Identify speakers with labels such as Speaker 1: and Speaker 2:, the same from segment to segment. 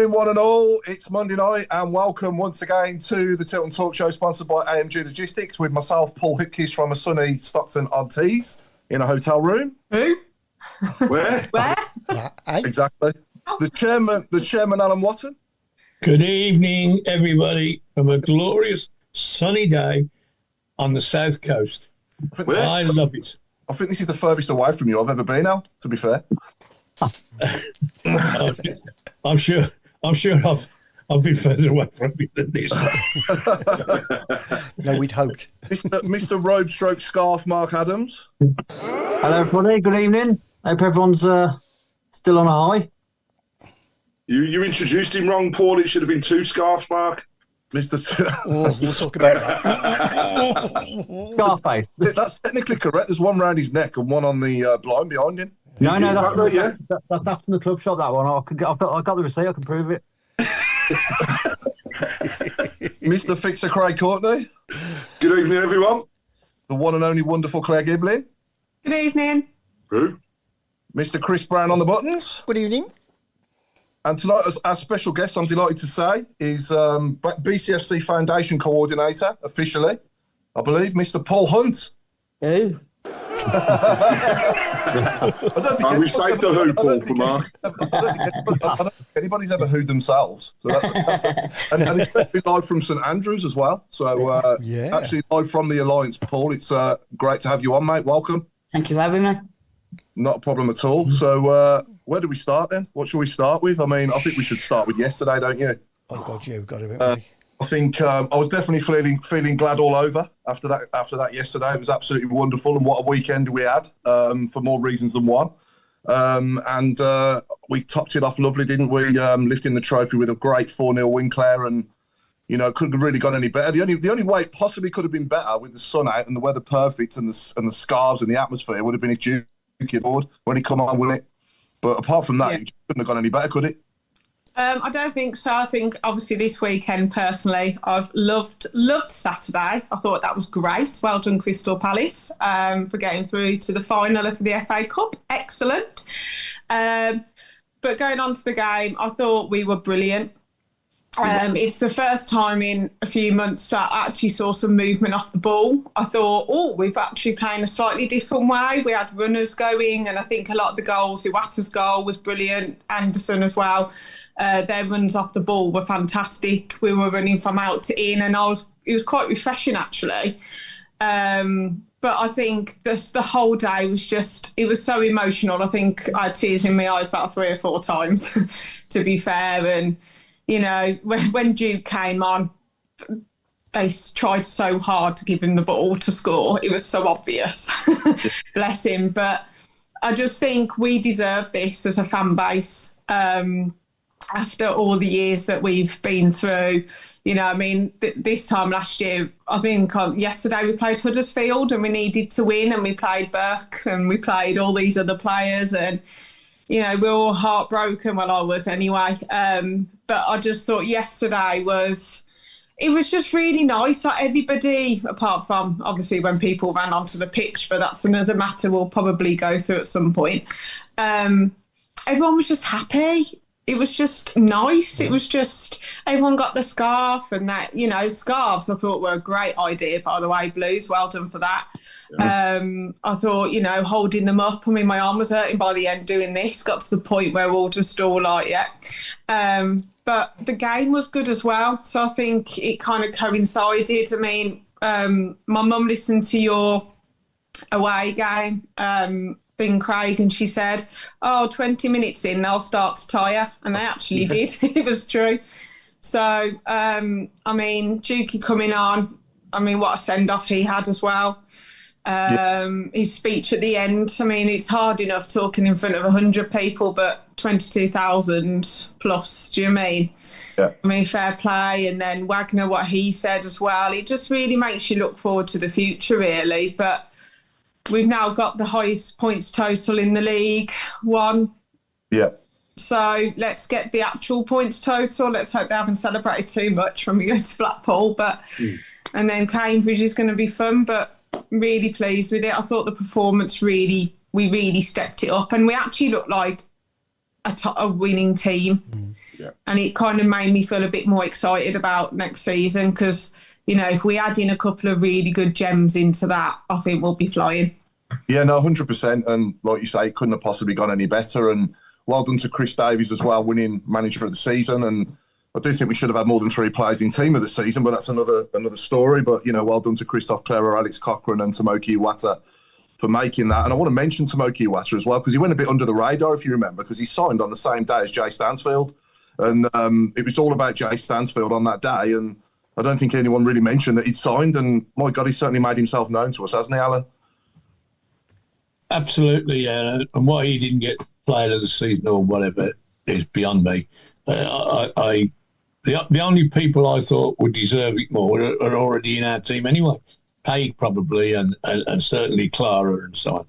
Speaker 1: One and all, it's Monday night and welcome once again to the Tilton Talk Show sponsored by AMG Logistics with myself, Paul Hipkiss from a sunny Stockton-on-Tees in a hotel room.
Speaker 2: Who?
Speaker 3: Where?
Speaker 1: Exactly. The chairman Alan Watton.
Speaker 4: Good evening, everybody, from a glorious sunny day on the south coast. I love it.
Speaker 1: I think this is the furthest away from you I've ever been, Al, to be fair.
Speaker 4: I'm sure I've been further away from you than this.
Speaker 5: No, we'd hoped.
Speaker 1: Mr. Robe Stroke Scarf, Mark Adams.
Speaker 6: Hello, everybody. Good evening. Hope everyone's still on a high.
Speaker 3: You introduced him wrong, Paul. It should have been two scarves, Mark.
Speaker 1: We'll
Speaker 5: talk about that.
Speaker 6: Scarface.
Speaker 1: That's technically correct. There's one round his neck and one on the blind behind him.
Speaker 6: No, that's in the club shop, that one. I've got the receipt. I can prove it.
Speaker 1: Mr. Fixer Craig Courtney.
Speaker 3: Good evening, everyone.
Speaker 1: The one and only wonderful Claire Giblin.
Speaker 2: Good evening.
Speaker 3: Who?
Speaker 1: Mr. Chris Brown on the buttons.
Speaker 5: Good evening.
Speaker 1: And tonight, as our special guest, I'm delighted to say, is BCFC Foundation Coordinator, officially, I believe, Mr. Paul Hunt.
Speaker 6: Who?
Speaker 3: We saved the who, Paul, for Mark.
Speaker 1: I don't think anybody's ever hooed themselves. So and especially live from St Andrews as well. So actually live from the Alliance, Paul. It's great to have you on, mate. Welcome.
Speaker 7: Thank you for having me.
Speaker 1: Not a problem at all. So where do we start then? What should we start with? I mean, I think we should start with yesterday, don't you?
Speaker 5: Oh God, yeah, we've got to.
Speaker 1: I think I was definitely feeling glad all over after that yesterday. It was absolutely wonderful, and what a weekend we had for more reasons than one. And we topped it off lovely, didn't we? Lifting the trophy with a great 4-0 win, Claire, and couldn't have really gone any better. The only way it possibly could have been better with the sun out and the weather perfect and the scarves and the atmosphere would have been if Duke board when he come on with it. But apart from that, it couldn't have gone any better, could it?
Speaker 2: I don't think so. I think obviously this weekend, personally, I've loved Saturday. I thought that was great. Well done, Crystal Palace, for getting through to the final of the FA Cup. Excellent. But going on to the game, I thought we were brilliant. It's the first time in a few months that I actually saw some movement off the ball. I thought, we've actually playing a slightly different way. We had runners going, and I think a lot of the goals, Iwata's goal was brilliant, Anderson as well. Their runs off the ball were fantastic. We were running from out to in, and it was quite refreshing, actually. But I think the whole day was it was so emotional. I think I had tears in my eyes about 3 or 4 times, to be fair. And when Duke came on, they tried so hard to give him the ball to score. It was so obvious. Bless him. But I just think we deserve this as a fan base after all the years that we've been through. This time last year, I think yesterday we played Huddersfield and we needed to win, and we played Burke and we played all these other players, and we were all heartbroken. Well, I was anyway. But I just thought yesterday was just really nice. Like everybody, apart from obviously when people ran onto the pitch, but that's another matter we'll probably go through at some point. Everyone was just happy. It was just nice. It was just everyone got the scarf and that, scarves I thought were a great idea, by the way, Blues. Well done for that. Yeah. I thought, holding them up. I mean, my arm was hurting by the end doing this. Got to the point where we're all just all like, yeah. But the game was good as well. So I think it kind of coincided. I mean, my mum listened to your away game thing, Craig, and she said, 20 minutes in, they'll start to tire. And they actually did. It was true. So, Dukey coming on, what a send-off he had as well. His speech at the end, it's hard enough talking in front of 100 people, but 22,000 plus, do you mean? Yeah. Fair play. And then Wagner, what he said as well, it just really makes you look forward to the future, really. But we've now got the highest points total in the league, 1.
Speaker 1: Yeah.
Speaker 2: So let's get the actual points total. Let's hope they haven't celebrated too much when we go to Blackpool. And then Cambridge is going to be fun, but really pleased with it. I thought the performance we really stepped it up, and we actually looked like a winning team. And it kind of made me feel a bit more excited about next season because, you know, if we add in a couple of really good gems into that, I think we'll be flying.
Speaker 1: Yeah, no, 100%. And like you say, it couldn't have possibly gone any better. And well done to Chris Davies as well, winning manager of the season. And I do think we should have had more than 3 players in team of the season, but that's another story. But, you know, well done to Christophe Clerer, Alex Cochrane and Tomoki Iwata for making that. And I want to mention Tomoki Iwata as well, because he went a bit under the radar, if you remember, because he signed on the same day as Jay Stansfield. And it was all about Jay Stansfield on that day. And I don't think anyone really mentioned that he'd signed. And my God, he certainly made himself known to us, hasn't he, Alan?
Speaker 4: Absolutely, yeah. And why he didn't get player of the season or whatever is beyond me. The only people I thought would deserve it more are already in our team anyway. Page probably, and certainly Clara and so on.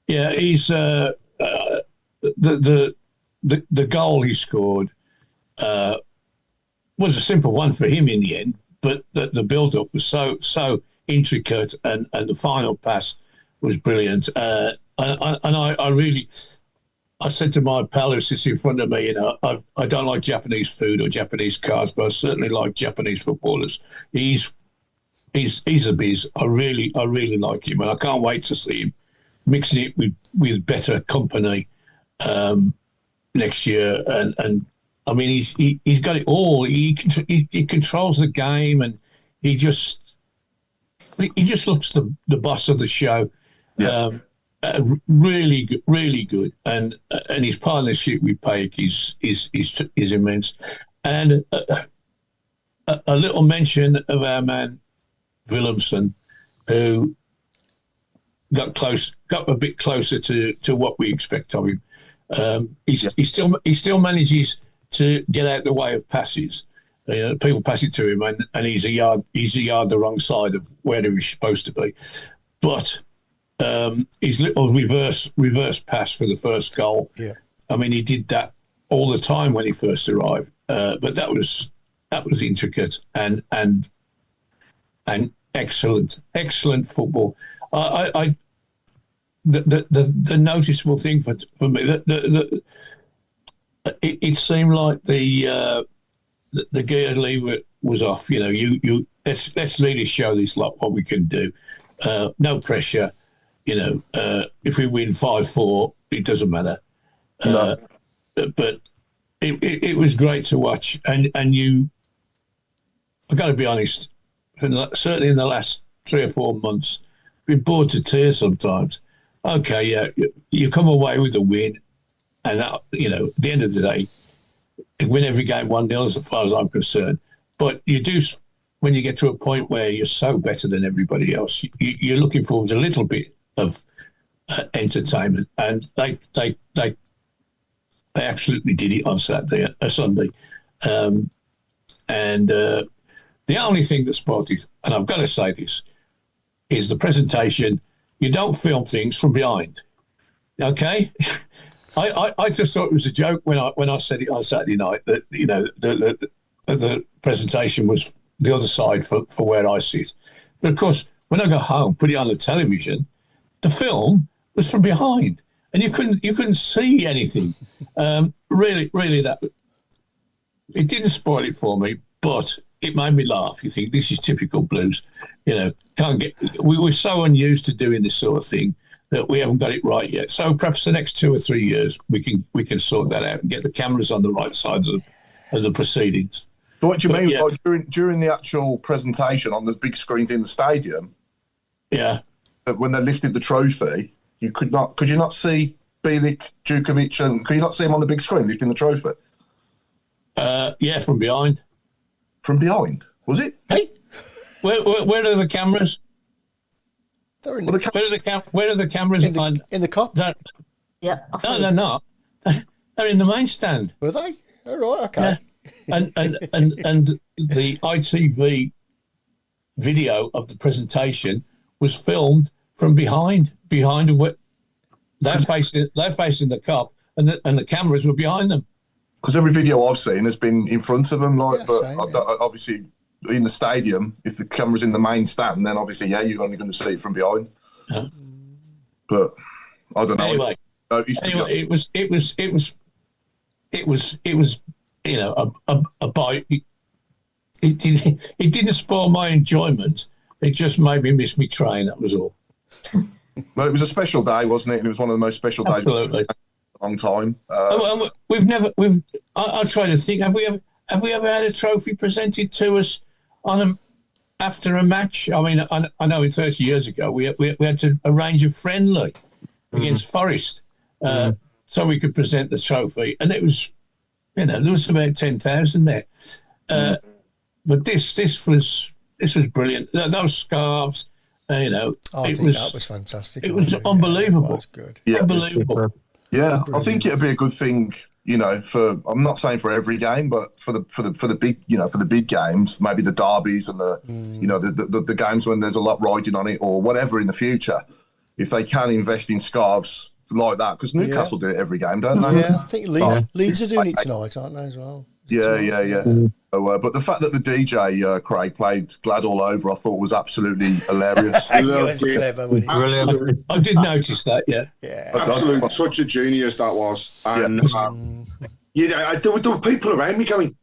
Speaker 4: Yeah, he's the goal he scored was a simple one for him in the end, but the build up was so intricate, and the final pass was brilliant. I said to my pal who sits in front of me, you know, I don't like Japanese food or Japanese cars, but I certainly like Japanese footballers. He's a biz. I really like him, and I can't wait to see him mixing it with better company next year. And I mean, he's got it all. He controls the game, and he just looks the boss of the show. Yeah. Really good, and his partnership with Paik is immense. And a little mention of our man Willemsen, who got a bit closer to what we expect of him. He still manages to get out the way of passes. People pass it to him, and he's a yard the wrong side of where he was supposed to be. But his little reverse pass for the first goal. Yeah. I mean, he did that all the time when he first arrived. But that was intricate and excellent football. The noticeable thing for me it seemed like the gear lever was off. You know, let's really show this lot what we can do. No pressure. You know, if we win 5-4, it doesn't matter. No. But it was great to watch, and I've got to be honest. Certainly in the last 3 or 4 months, been bored to tears sometimes. Okay, yeah, you come away with a win, and that, you know, at the end of the day, you win every game 1-0 as far as I'm concerned. But you do, when you get to a point where you're so better than everybody else, you're looking forward to a little bit of entertainment, and they absolutely did it on Sunday. And the only thing that spotted, and I've got to say this, is the presentation. You don't film things from behind, okay? I just thought it was a joke when I said it on Saturday night that, you know, the presentation was the other side for where I sit. But of course, when I got home, put it on the television, the film was from behind, and you couldn't see anything. Really, that it didn't spoil it for me, but it made me laugh. You think this is typical Blues, you know. We were so unused to doing this sort of thing that we haven't got it right yet. So perhaps the next 2 or 3 years we can sort that out and get the cameras on the right side of the proceedings.
Speaker 1: So what do you mean? Yeah. Like during the actual presentation on the big screens in the stadium? Yeah. When they lifted the trophy, could you not see Bielik, Djukovic, and could you not see him on the big screen lifting the trophy?
Speaker 4: Yeah, from behind.
Speaker 1: From behind, was it?
Speaker 5: Hey,
Speaker 4: where are the cameras?
Speaker 5: They're in
Speaker 4: where are the cameras?
Speaker 5: In the Kop?
Speaker 6: Yeah.
Speaker 4: No, they're not. They're in the main stand.
Speaker 5: Were they? All right, okay.
Speaker 4: Yeah. And the ITV video of the presentation was filmed from behind of what they're facing the Kop, and the cameras were behind them.
Speaker 1: Because every video I've seen has been in front of them,
Speaker 5: same,
Speaker 1: obviously in the stadium, if the camera's in the main stand, then obviously you're only going to see it from behind. Yeah. But I don't know.
Speaker 4: Anyway, it was a bite. It didn't spoil my enjoyment. It just made me miss my train. That was all.
Speaker 1: Well, it was a special day, wasn't it? And it was one of the most special days
Speaker 4: Absolutely.
Speaker 1: in a long time.
Speaker 4: I try to think. Have we ever had a trophy presented to us after a match? I mean, I know 30 years ago we had to arrange a friendly against Forest, so we could present the trophy, and it was, there was about 10,000 there. But this was brilliant. Those scarves,
Speaker 5: I think that was fantastic.
Speaker 4: It was unbelievable.
Speaker 5: That was good.
Speaker 1: Yeah.
Speaker 4: Unbelievable.
Speaker 1: Yeah, I think it'd be a good thing, I'm not saying for every game, but for the big, for the big games, maybe the derbies and the games when there's a lot riding on it or whatever in the future, if they can invest in scarves like that, because Newcastle do it every game, don't they?
Speaker 5: Yeah, I think Leeds are doing it tonight, aren't they, as well?
Speaker 1: Yeah. So, but the fact that the DJ, Craig, played Glad All Over, I thought was absolutely hilarious.
Speaker 5: Clever,
Speaker 4: Brilliant. I did notice that, yeah.
Speaker 3: Absolutely, such a genius that was. And, there were people around me going,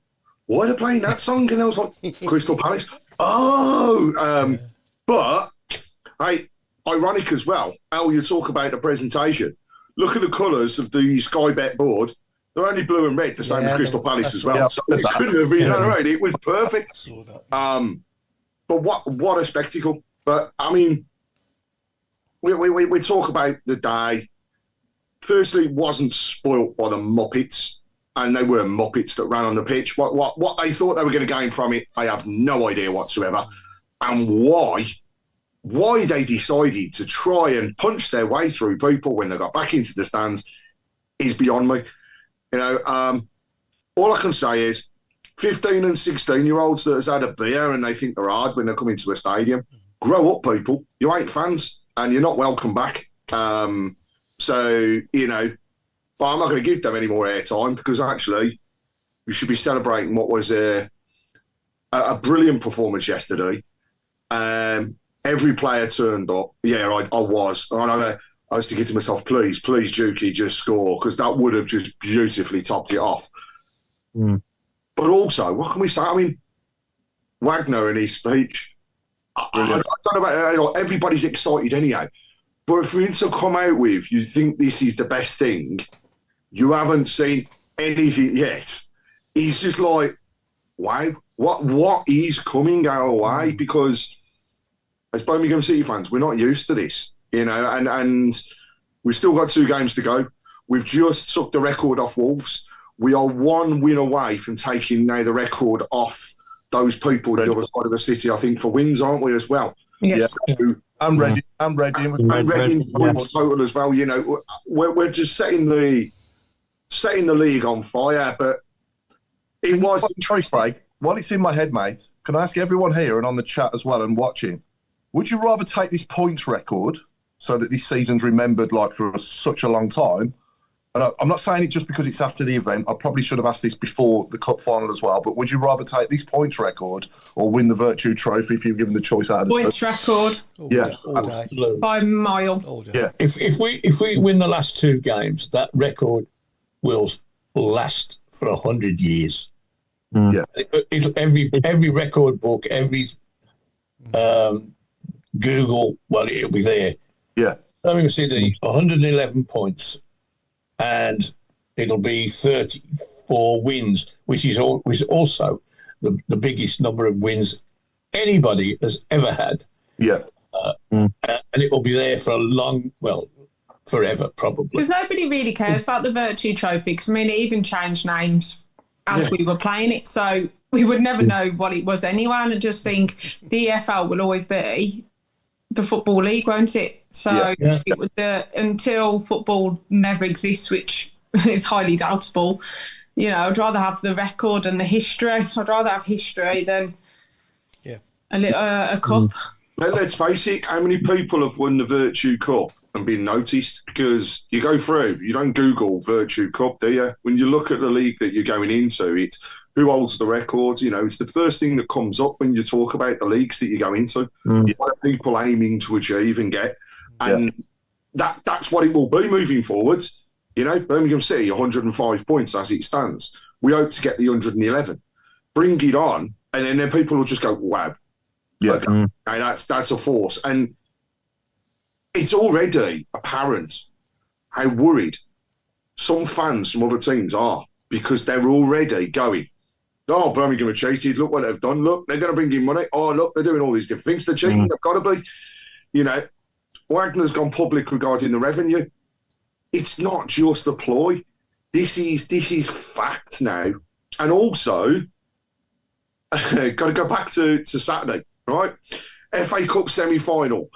Speaker 3: why are they playing that song? And I was like, Crystal Palace. But, hey, ironic as well, how you talk about the presentation. Look at the colours of the Sky Bet board. They're only blue and red, the same as Crystal Palace as well.
Speaker 1: Yeah,
Speaker 3: so it couldn't have been right. It was perfect. But what a spectacle. But, I mean, we talk about the day. Firstly, it wasn't spoilt by the Muppets, and they were Muppets that ran on the pitch. What they thought they were going to gain from it, I have no idea whatsoever. And why they decided to try and punch their way through people when they got back into the stands is beyond me. All I can say is 15 and 16-year-olds that has had a beer and they think they're hard when they come into a stadium, grow up, people. You ain't fans and you're not welcome back. But I'm not going to give them any more airtime because actually we should be celebrating what was a brilliant performance yesterday. Every player turned up. Yeah, I was. I was thinking to myself, please, Juki, just score, because that would have just beautifully topped it off. But also, what can we say? I mean, Wagner in his speech, I don't know about everybody's excited anyhow. But for him to come out with, you think this is the best thing, you haven't seen anything yet. He's just like, wow, what is coming our way? Because as Birmingham City fans, we're not used to this. And we've still got 2 games to go. We've just took the record off Wolves. We are 1 win away from taking now the record off those people the other side of the city, I think, for wins, aren't we, as well?
Speaker 2: Yes.
Speaker 1: So, and Reading. And
Speaker 3: Reading's points total as well. We're just setting the league on fire, but it was...
Speaker 1: Choice, like, while it's in my head, mate, can I ask everyone here and on the chat as well and watching, would you rather take this points record so that this season's remembered like for such a long time? And I'm not saying it just because it's after the event. I probably should have asked this before the cup final as well. But would you rather take this points record or win the Virtue Trophy if you're given the choice out of the
Speaker 2: points record?
Speaker 1: Yeah,
Speaker 5: absolutely.
Speaker 2: By a mile.
Speaker 1: Yeah.
Speaker 4: If we win the last 2 games, that record will last for 100 years.
Speaker 1: Yeah.
Speaker 4: Every record book, every Google, it'll be there.
Speaker 1: Yeah.
Speaker 4: So we can see the 111 points, and it'll be 34 wins, which is also the biggest number of wins anybody has ever had.
Speaker 1: Yeah.
Speaker 4: And it will be there for forever, probably.
Speaker 2: Because nobody really cares about the Virtue Trophy, because, it even changed names as we were playing it, so we would never know what it was anyway, and I just think the EFL will always be the Football League, won't it? So it would until football never exists, which is highly doubtful. I'd rather have the record and the history. I'd rather have history than a cup.
Speaker 3: Let's face it, how many people have won the Virtue Cup and been noticed? Because you go through, you don't Google Virtue Cup, do you? When you look at the league that you're going into, it's who holds the records. It's the first thing that comes up when you talk about the leagues that you go into. What are people aiming to achieve and get? And that's what it will be moving forward. Birmingham City, 105 points as it stands. We hope to get the 111. Bring it on, and then people will just go, wow.
Speaker 1: Yeah.
Speaker 3: Okay, that's a force. And it's already apparent how worried some fans from other teams are, because they're already going, oh, Birmingham are cheated. Look what they've done. Look, they're going to bring in money. Oh, look, they're doing all these different things. They're cheating. They've got to be. You know, Wagner's gone public regarding the revenue. It's not just a ploy. This is fact now. And also, got to go back to Saturday, right? FA Cup semi-final.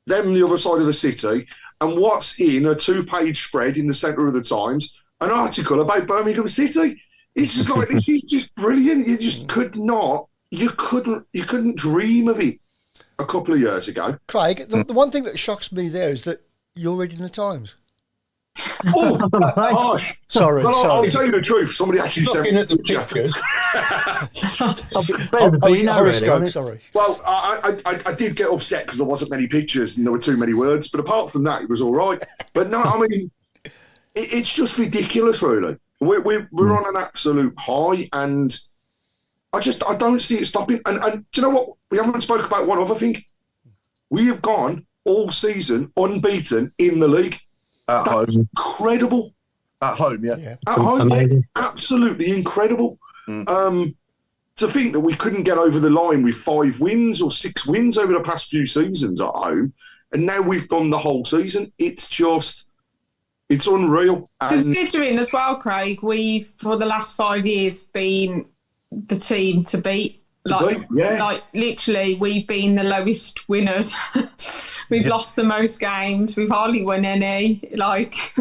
Speaker 3: Them the other side of the city. And what's in a 2-page spread in the centre of the Times? An article about Birmingham City. It's just like, this is just brilliant. You just couldn't dream of it a couple of years ago.
Speaker 5: Craig, the one thing that shocks me there is that you're reading the Times.
Speaker 3: Oh, gosh.
Speaker 5: Sorry.
Speaker 3: I'll tell you the truth. Somebody actually
Speaker 4: Looking at the pictures.
Speaker 5: Horoscope, sorry.
Speaker 3: Well, I did get upset because there wasn't many pictures and there were too many words. But apart from that, it was all right. But no, I mean, it's just ridiculous, really. We're on an absolute high, and I don't see it stopping. And do you know what? We haven't spoke about one other thing. We have gone all season unbeaten in the league. That's incredible.
Speaker 1: At home, yeah.
Speaker 3: At home, yeah, absolutely incredible. To think that we couldn't get over the line with 5 wins or 6 wins over the past few seasons at home, and now we've done the whole season. It's unreal.
Speaker 2: Considering as well, Craig, we've for the last 5 years been the team to beat. Like literally, we've been the lowest winners. We've lost the most games. We've hardly won any. Like,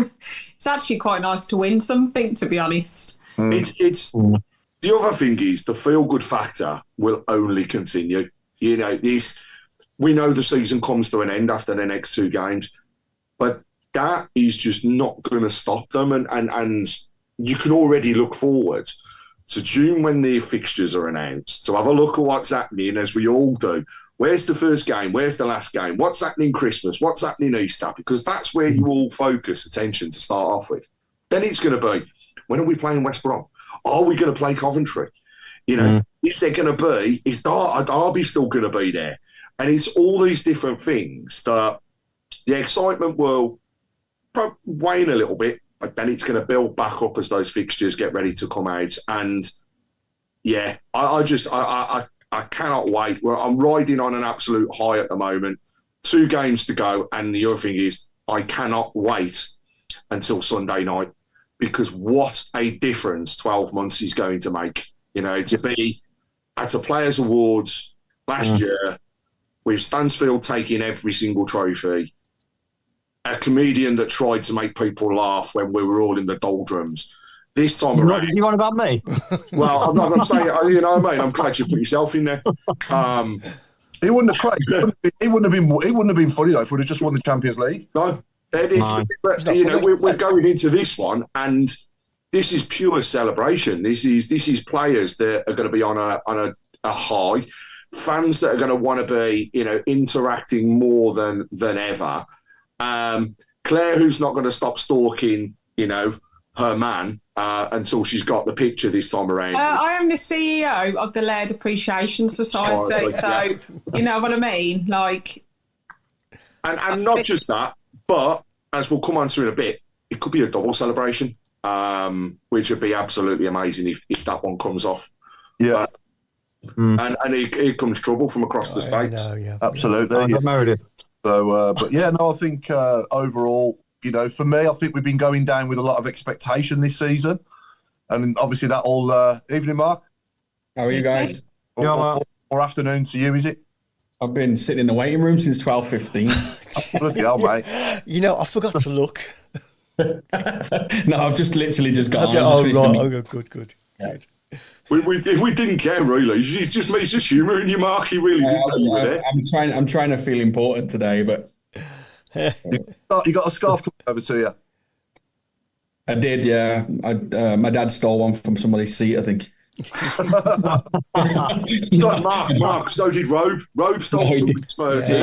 Speaker 2: it's actually quite nice to win something, to be honest.
Speaker 3: It's the other thing is the feel-good factor will only continue. You know, we know the season comes to an end after the next 2 games, but that is just not going to stop them. And you can already look forward to June when the fixtures are announced. So have a look at what's happening, as we all do. Where's the first game? Where's the last game? What's happening Christmas? What's happening Easter? Because that's where you all focus attention to start off with. Then it's going to be, when are we playing West Brom? Are we going to play Coventry? You know, is there going to be, is Derby still going to be there? And it's all these different things that the excitement will wane a little bit, but then it's going to build back up as those fixtures get ready to come out. And yeah, I cannot wait. I'm riding on an absolute high at the moment. 2 games to go. And the other thing is, I cannot wait until Sunday night, because what a difference 12 months is going to make. You know, to be at a Players' Awards last year, with Stansfield taking every single trophy, a comedian that tried to make people laugh when we were all in the doldrums. This time around,
Speaker 6: you on about me?
Speaker 3: Well, I'm saying, you know what I mean? I'm glad you put yourself in there.
Speaker 1: He wouldn't have played. He wouldn't have been funny though if we'd have just won the Champions League.
Speaker 3: No, but you know, we're going into this one, and this is pure celebration. This is players that are going to be on a high, fans that are going to want to be, you know, interacting more than ever. Claire, who's not going to stop stalking, you know, her man until she's got the picture this time around.
Speaker 2: I am the CEO of the Laird Appreciation Society, so you know what I mean? Like,
Speaker 3: and not just that, but as we'll come on to in a bit, it could be a double celebration, which would be absolutely amazing if that one comes off.
Speaker 1: Yeah.
Speaker 3: And here comes trouble from across the states.
Speaker 1: Absolutely.
Speaker 6: I got married.
Speaker 1: So, but yeah, no, I think overall, you know, for me, I think we've been going down with a lot of expectation this season. And obviously that all, evening, Mark.
Speaker 7: How are you guys?
Speaker 1: Or afternoon to you, is it?
Speaker 7: I've been sitting in the waiting room since 12:15.
Speaker 1: Bloody hell, mate.
Speaker 5: You know, I forgot to look.
Speaker 7: No, I've just literally just gone.
Speaker 5: Good.
Speaker 7: Yeah.
Speaker 3: We didn't care really. He's just humouring you, Mark. He really didn't.
Speaker 7: I'm trying to feel important today, but
Speaker 1: You got a scarf coming over to you?
Speaker 7: I did. Yeah, my dad stole one from somebody's seat, I think.
Speaker 3: Mark. So did Robe. Robe stole somebody's Spurs. Sorry,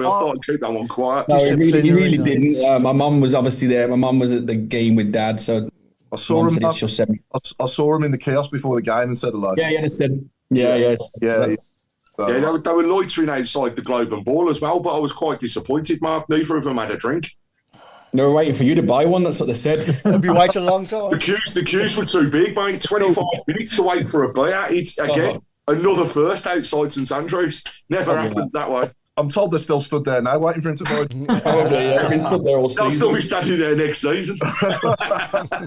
Speaker 3: I thought I'd keep that one quiet.
Speaker 7: No, he really didn't. My mum was obviously there. My mum was at the game with Dad, so
Speaker 1: I saw
Speaker 7: Once
Speaker 1: him.
Speaker 7: it is, she'll send me.
Speaker 1: I saw him in the kiosk before the game and said hello.
Speaker 7: Yeah, they said. Yeah.
Speaker 1: Yeah. So,
Speaker 3: Yeah, they were loitering outside the Globe and Ball as well, but I was quite disappointed, Mark. Neither of them had a drink.
Speaker 7: They were waiting for you to buy one. That's what they said.
Speaker 5: They'll be waiting a long
Speaker 3: The
Speaker 5: time.
Speaker 3: queues were too big, mate. 25 minutes to wait for a beer. It's, again, another first outside St Andrews. Never happens that way.
Speaker 1: I'm told they're still stood there now, waiting for him to buy.
Speaker 7: Probably, yeah. They've been stood there all
Speaker 3: They'll
Speaker 7: season.
Speaker 3: still be standing there next season.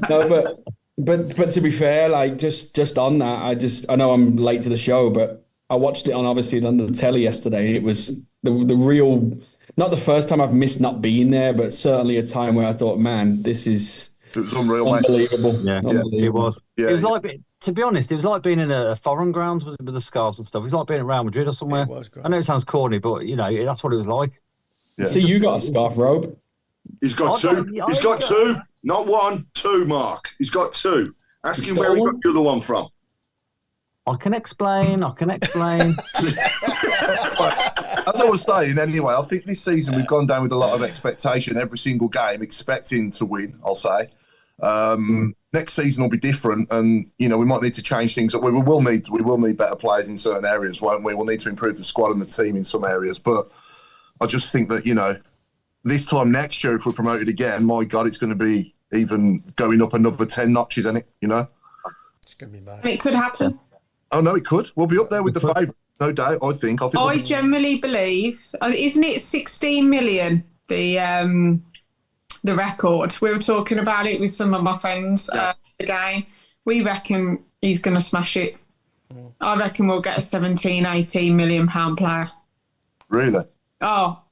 Speaker 7: No, but to be fair, like just on that, I know I'm late to the show, but I watched it on the telly yesterday. It was the real, not the first time I've missed not being there, but certainly a time where I thought, man, this is
Speaker 1: It was unreal,
Speaker 7: unbelievable.
Speaker 1: mate.
Speaker 6: Yeah,
Speaker 7: Unbelievable.
Speaker 6: it was.
Speaker 1: Yeah,
Speaker 6: It was like, to be honest, it was like being in a foreign grounds with the scarves and stuff. It was like being at Real Madrid or somewhere.
Speaker 5: It was great.
Speaker 6: I know it sounds corny, but that's what it was like.
Speaker 1: Yeah.
Speaker 7: See, you got a scarf robe.
Speaker 3: He's got two. He's got two. Not one, two, Mark. He's got two. Ask him where he got the other one from.
Speaker 6: I can explain.
Speaker 1: As I was saying, anyway, I think this season we've gone down with a lot of expectation. Every single game, expecting to win. I'll say. Next season will be different, and we might need to change things up. We will need better players in certain areas, won't we? We'll need to improve the squad and the team in some areas. But I just think that this time next year, if we're promoted again, my God, it's going to be even going up another 10 notches, isn't it?
Speaker 5: It's going to be mad.
Speaker 2: It could happen.
Speaker 1: Oh no, it could. We'll be up there with the favourite, no doubt. I think
Speaker 2: I generally believe, isn't it 16 million the record? We were talking about it with some of my friends again. We reckon he's going to smash it. I reckon we'll get a 17, 18 million pound player.
Speaker 1: Really?
Speaker 2: Oh,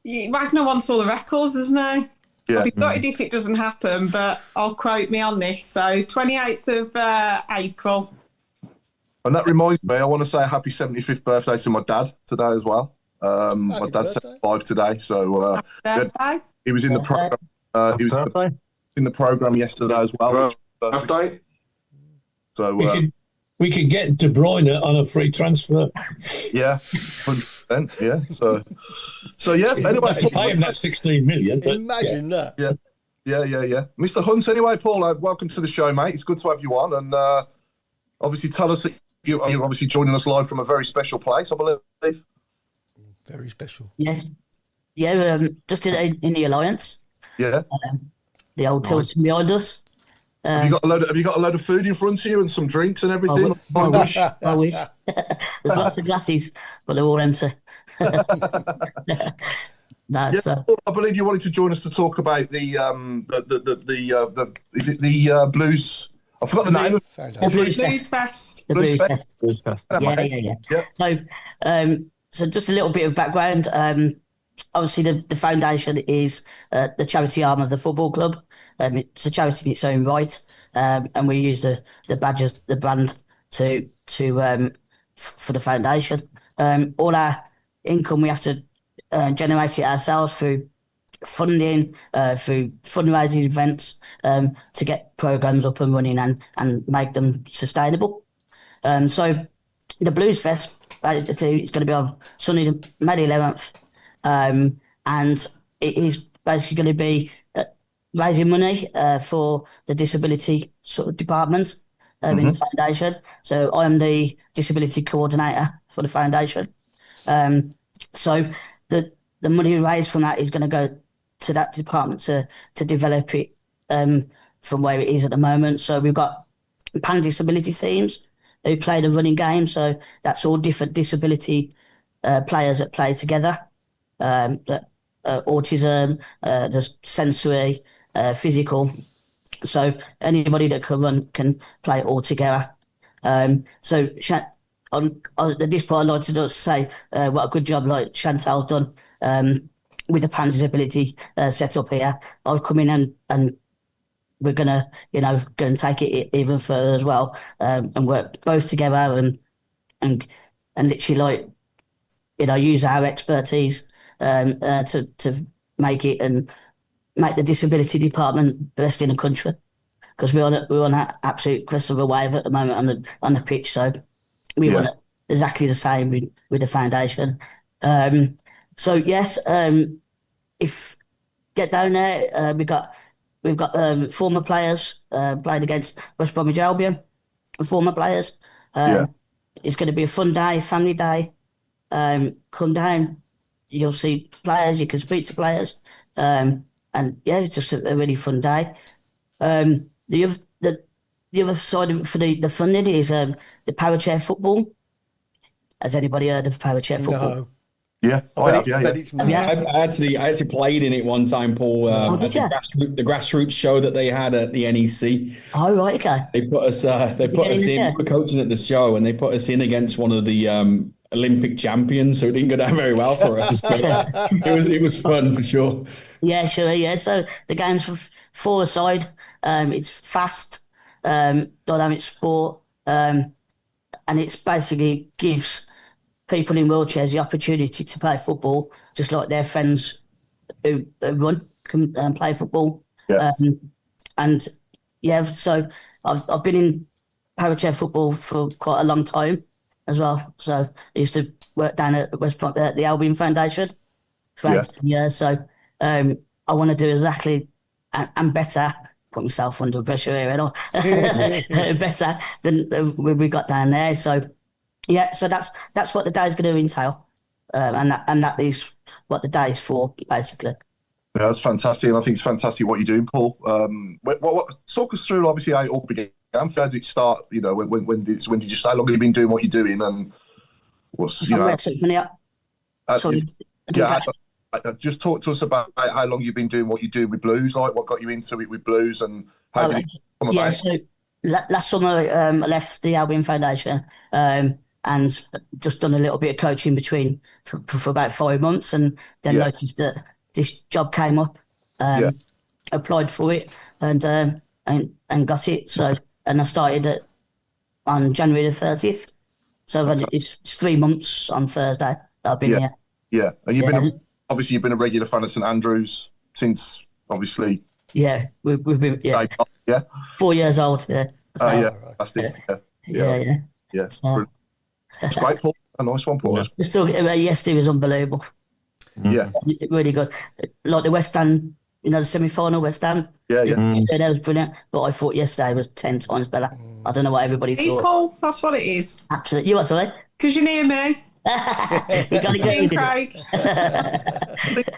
Speaker 2: Wagner wants all the records, doesn't he?
Speaker 1: Yeah.
Speaker 2: I'll be gutted if it doesn't happen, but I'll quote me on this. So 28th of April.
Speaker 1: And that reminds me, I want to say a happy 75th birthday to my dad today as well. My dad's 75 today, so he was in the program. He was in the program yesterday as well.
Speaker 3: Birthday.
Speaker 1: So
Speaker 4: we could get De Bruyne on a free transfer.
Speaker 1: Yeah, 100%. Yeah. So yeah. Anyway,
Speaker 4: Pay him that 16 million. But,
Speaker 5: Imagine that.
Speaker 1: Yeah. Mr. Hunt. Anyway, Paul, welcome to the show, mate. It's good to have you on, and obviously tell us that you're obviously joining us live from a very special place, I believe.
Speaker 5: Very special.
Speaker 8: Yeah, just in the Alliance.
Speaker 1: Yeah.
Speaker 8: The old Tilton behind us.
Speaker 1: Have you got a load of food in front of you and some drinks and everything?
Speaker 8: I wish. There's lots of glasses, but they're all empty.
Speaker 1: I believe you wanted to join us to talk about the is it the Blues? I forgot the name of it.
Speaker 8: The Blues
Speaker 2: Fest.
Speaker 8: The Blues Fest.
Speaker 6: Blues Fest.
Speaker 8: Yeah. So just a little bit of background. Obviously, the foundation is the charity arm of the football club. It's a charity in its own right, and we use the badges, the brand for the foundation. All our income we have to generate it ourselves through funding, through fundraising events to get programs up and running and make them sustainable. So the Blues Fest, it's going to be on Sunday, May the 11th. And it is basically going to be raising money for the disability sort of department in the foundation. So I am the disability coordinator for the foundation. So the money raised from that is going to go to that department to develop it from where it is at the moment. So we've got pan disability teams who play the running game. So that's all different disability players that play together. Autism, there's sensory, physical. So anybody that can run can play it all together. So at this point, I'd like to just say what a good job like Chantal's done with the pan disability set up here. I've come in and we're gonna, go and take it even further as well, and work both together and literally use our expertise to make it and make the disability department best in the country, because we're on that absolute crest of a wave at the moment on the pitch. So we want it exactly the same with the foundation. So yes, if get down there, we've we've got former players playing against West Bromwich Albion, former players. It's going to be a fun day, family day. Come down, you'll see players, you can speak to players, and yeah, it's just a really fun day. The other side of, for the funding is the parachair football. Has anybody heard of parachair football?
Speaker 5: No.
Speaker 1: Yeah, I have. Yeah,
Speaker 5: But it's
Speaker 8: Have you?
Speaker 7: I actually played in it one time, Paul. At
Speaker 8: did you?
Speaker 7: the grassroots show that they had at the NEC.
Speaker 8: Oh, right, okay.
Speaker 7: They put us. They put us in. We were coaching at the show, and they put us in against one of the Olympic champions. So it didn't go down very well for us. But it was fun for sure.
Speaker 8: Yeah, sure. Yeah, so the game's for four-a-side. It's fast, dynamic sport, and it's basically gives people in wheelchairs the opportunity to play football, just like their friends who run can play football.
Speaker 1: Yeah.
Speaker 8: And yeah, so I've been in parachair football for quite a long time as well. So I used to work down at West Brom, the Albion Foundation for 18 years. So I want to do exactly and better. Put myself under pressure here, and all better than we got down there. So yeah, so that's what the day is going to entail, and that is what the day is for, basically.
Speaker 1: Yeah, that's fantastic, and I think it's fantastic what you're doing, Paul. Talk us through, obviously, how it all began. How did it start? You know, when did you say, how long have you been doing what you're doing, and what's just talk to us about how long you've been doing what you do with blues, like what got you into it with blues, and how did it come about?
Speaker 8: So last summer I left the Albion Foundation and just done a little bit of coaching between for about 5 months, and then noticed that this job came up, applied for it, and got it. So and I started on January the 30th. So it's 3 months on Thursday that I've been here.
Speaker 1: Yeah, and you've been a regular fan of St Andrews since, obviously.
Speaker 8: Yeah, we've been 4 years old. Yeah.
Speaker 1: That's it. Yeah.
Speaker 8: So,
Speaker 1: it's great, Paul. A nice one, Paul.
Speaker 8: Yesterday was unbelievable.
Speaker 1: Yeah,
Speaker 8: really good. Like the West Ham, the semi-final, West Ham.
Speaker 1: Yeah.
Speaker 8: That was brilliant. But I thought yesterday was 10 times better. I don't know what everybody thought.
Speaker 2: Paul, that's what it is.
Speaker 8: Absolutely. You what, sorry?
Speaker 2: Because you're near me.
Speaker 8: You got to get
Speaker 2: Craig.
Speaker 1: I think,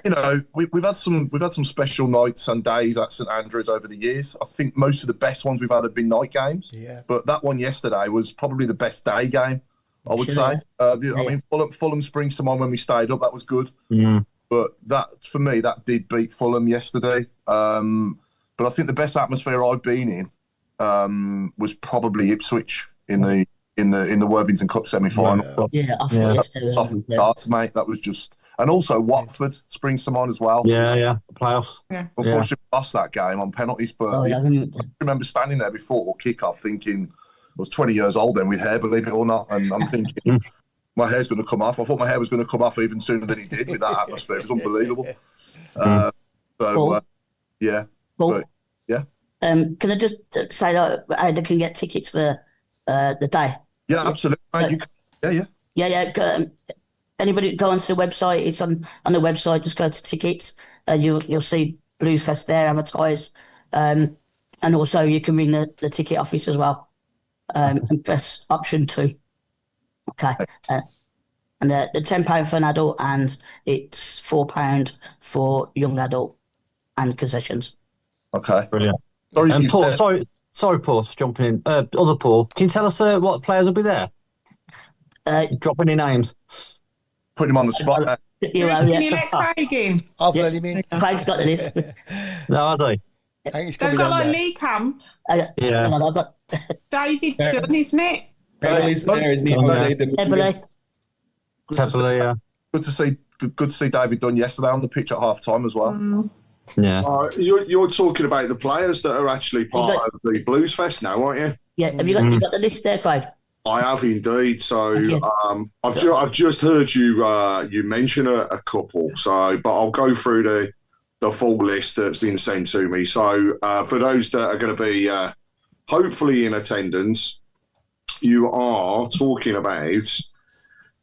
Speaker 1: we've had some special nights and days at St Andrews over the years. I think most of the best ones we've had have been night games.
Speaker 5: Yeah.
Speaker 1: But that one yesterday was probably the best day game, I would say. I mean, Fulham springs to mind when we stayed up. That was good.
Speaker 6: Mm.
Speaker 1: But that, for me, that did beat Fulham yesterday. But I think the best atmosphere I've been in was probably Ipswich in the Worthington Cup semi-final.
Speaker 8: Yeah, I thought yesterday was
Speaker 1: Off the charts, mate. That was just, and also Watford springs to mind as well.
Speaker 6: Yeah, playoffs.
Speaker 2: Yeah.
Speaker 1: Unfortunately, we lost that game on penalties, but I remember standing there before kick-off thinking, I was 20 years old then with hair, believe it or not, and I'm thinking my hair's going to come off. I thought my hair was going to come off even sooner than it did with that atmosphere. It was unbelievable.
Speaker 8: Paul?
Speaker 1: Yeah.
Speaker 8: Paul?
Speaker 1: But, yeah.
Speaker 8: Can I just say that how they can get tickets for the day?
Speaker 1: Yeah, absolutely. Mate.
Speaker 8: Yeah. Anybody go onto the website? It's on the website. Just go to tickets, and you'll see Blues Fest there advertised. And also you can ring the ticket office as well, and press option 2. Okay. And the £10 for an adult, and it's £4 for young adult and concessions.
Speaker 1: Okay.
Speaker 6: Brilliant. Paul, sorry, Paul, for jumping in. Other Paul, can you tell us what players will be there? Drop any names.
Speaker 1: Put him on the spot.
Speaker 2: Can you let Craig in?
Speaker 5: I've let him in.
Speaker 8: Craig's got the list.
Speaker 6: No, are they?
Speaker 5: I think it's
Speaker 2: They've
Speaker 5: coming
Speaker 2: got
Speaker 5: down
Speaker 2: like
Speaker 5: there.
Speaker 2: Lee Camp,
Speaker 8: I've got
Speaker 2: David Dunn, isn't it?
Speaker 7: He's there, isn't he?
Speaker 6: Tebele, yeah.
Speaker 1: Good to see David Dunn yesterday on the pitch at half time as well.
Speaker 6: Yeah.
Speaker 3: You're talking about the players that are actually part of the Blues Fest now, aren't you?
Speaker 8: Yeah, have you got the list there, Craig?
Speaker 3: I have indeed. So I've just heard you mention a couple. So, but I'll go through the full list that's been sent to me. So for those that are going to be hopefully in attendance, you are talking about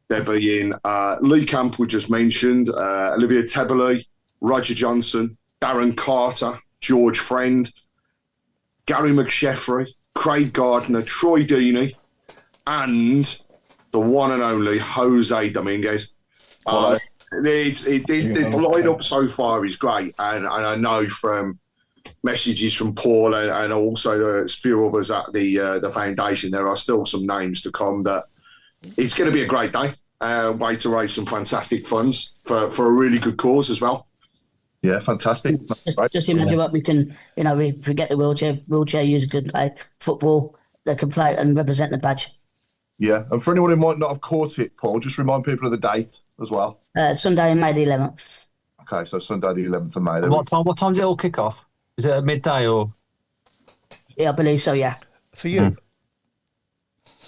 Speaker 3: there being Lee Camp, we just mentioned, Olivia Tebele, Roger Johnson, Darren Carter, George Friend, Gary McSheffrey, Craig Gardner, Troy Deeney, and the one and only Jose Dominguez. The lineup so far is great, and I know from messages from Paul and also a few others at the foundation, there are still some names to come that it's going to be a great day. Way to raise some fantastic funds for a really good cause as well.
Speaker 1: Yeah, fantastic.
Speaker 8: Just imagine what we can, if we get the wheelchair users can play football, they can play and represent the badge.
Speaker 1: Yeah, and for anyone who might not have caught it, Paul, just remind people of the date as well.
Speaker 8: Sunday, May the 11th.
Speaker 1: Okay, so Sunday the 11th of May.
Speaker 6: What time does it all kick off? Is it at midday or?
Speaker 8: Yeah, I believe so, yeah.
Speaker 5: For you?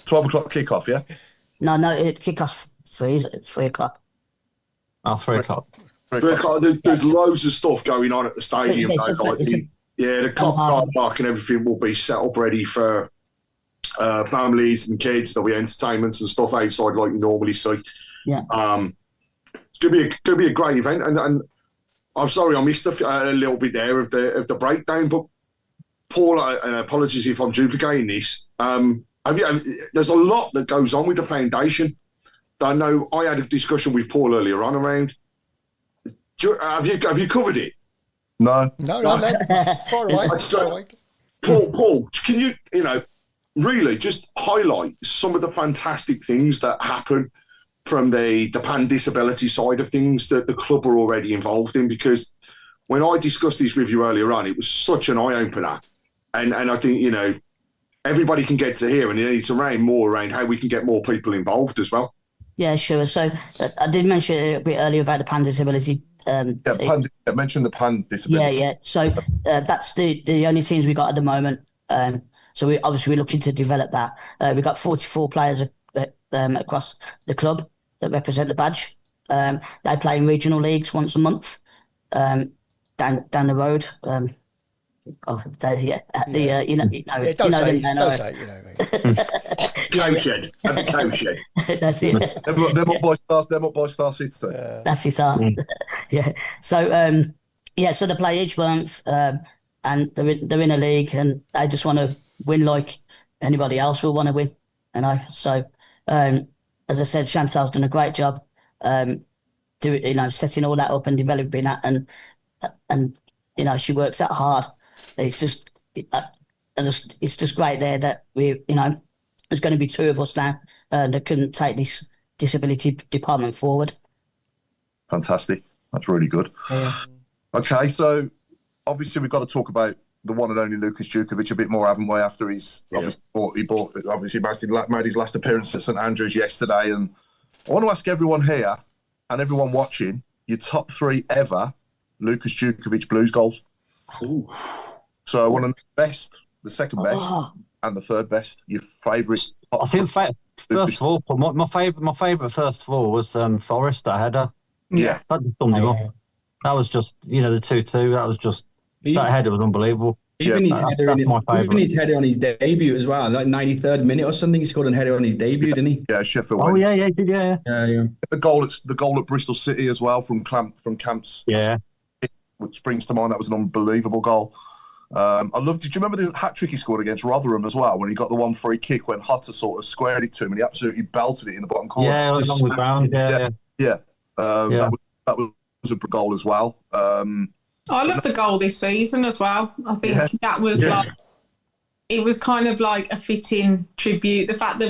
Speaker 1: 12 o'clock kick-off, yeah?
Speaker 8: No, it kick off 3 o'clock.
Speaker 6: Oh, 3 o'clock.
Speaker 3: There's loads of stuff going on at the stadium. The car park and everything will be set up ready for families and kids. There'll be entertainments and stuff outside like you normally see.
Speaker 8: Yeah.
Speaker 3: It's gonna be a great event, and I'm sorry I missed a little bit there of the breakdown. But Paul, and apologies if I'm duplicating this. There's a lot that goes on with the foundation. I know I had a discussion with Paul earlier on around. Have you covered it?
Speaker 1: No.
Speaker 5: Far away.
Speaker 3: Paul, can you really just highlight some of the fantastic things that happen from the pan disability side of things that the club are already involved in? Because when I discussed this with you earlier on, it was such an eye opener, and I think everybody can get to hear, and it needs to rain more around how we can get more people involved as well.
Speaker 8: Yeah, sure. So I did mention a bit earlier about the pan disability.
Speaker 1: Mention the pan disability.
Speaker 8: Yeah. So that's the only teams we got at the moment. So we're looking to develop that. We've got 44 players across the club that represent the badge. They play in regional leagues once a month down the road. Don't say.
Speaker 3: Cowshed.
Speaker 8: That's it.
Speaker 1: Them up by Star City.
Speaker 8: That's it. Yeah. So so they play each month, and they're in a league, and they just want to win like anybody else will want to win. So as I said, Chantal's done a great job, setting all that up and developing that, and she works that hard. It's just great there that there's going to be 2 of us now that can take this disability department forward.
Speaker 1: Fantastic. That's really good. Yeah. Okay, so obviously we've got to talk about the one and only Lucas Djukovic a bit more, haven't we? After he's made his last appearance at St Andrews yesterday, and I want to ask everyone here and everyone watching your top 3 ever Lucas Djukovic Blues goals.
Speaker 3: Ooh.
Speaker 1: So I want to know the best, the second best, and the third best. Your favourite.
Speaker 6: I think first of all, my favourite first of all was Forrest, that header.
Speaker 1: Yeah,
Speaker 6: that just summed him up. That was just the 2-2. That was just that header was unbelievable.
Speaker 7: Even his header on his debut as well, like 93rd minute or something, he scored a header on his debut, didn't he?
Speaker 1: Yeah, Sheffield.
Speaker 6: Oh yeah, he did. Yeah.
Speaker 1: The goal at Bristol City as well from Camps.
Speaker 6: Yeah,
Speaker 1: which springs to mind. That was an unbelievable goal. Did you remember the hat trick he scored against Rotherham as well, when he got the one free kick when Hutter sort of squared it to him and he absolutely belted it in the bottom corner?
Speaker 6: Yeah, along the ground.
Speaker 1: Yeah. That was a goal as well.
Speaker 2: I love the goal this season as well. I think that was it was kind of like a fitting tribute. The fact that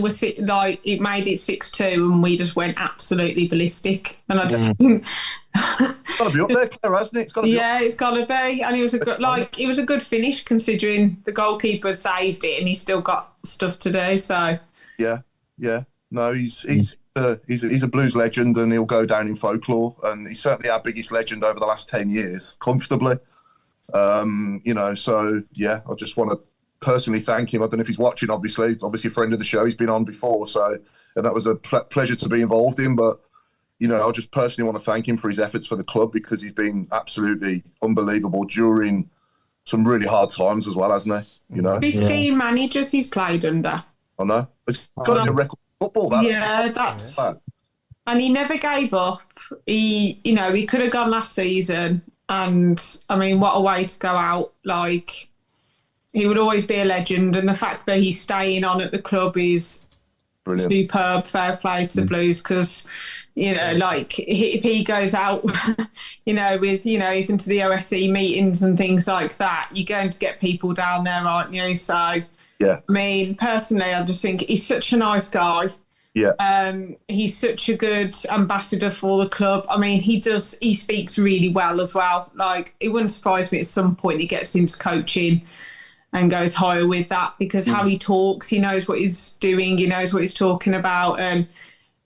Speaker 2: it made it 6-2 and we just went absolutely ballistic. And I just think
Speaker 1: it's got to be up there, Claire, hasn't it? It's got to be.
Speaker 2: Yeah, it's got to be. And it was a good finish considering the goalkeeper saved it and he's still got stuff to do. So
Speaker 1: yeah. No, he's a Blues legend and he'll go down in folklore. And he's certainly our biggest legend over the last 10 years, comfortably. So yeah, I just want to personally thank him. I don't know if he's watching, obviously friend of the show. He's been on before, and that was a pleasure to be involved in. But I just personally want to thank him for his efforts for the club, because he's been absolutely unbelievable during some really hard times as well, hasn't he?
Speaker 2: 15 managers he's played under.
Speaker 1: I know. It's got to be a record football.
Speaker 2: And he never gave up. He could have gone last season And I mean, what a way to go out. Like, he would always be a legend. And the fact that he's staying on at the club is
Speaker 1: Brilliant.
Speaker 2: superb. Fair play to the Blues, because, you know, like, if he goes out, you know, with, you know, even to the OSC meetings and things like that, you're going to get people down there, aren't you? So,
Speaker 1: Yeah.
Speaker 2: I mean, personally, I just think he's such a nice guy.
Speaker 1: Yeah.
Speaker 2: He's such a good ambassador for the club. I mean, he speaks really well as well. Like, it wouldn't surprise me at some point he gets into coaching and goes higher with that, because how he talks, he knows what he's doing, he knows what he's talking about. And,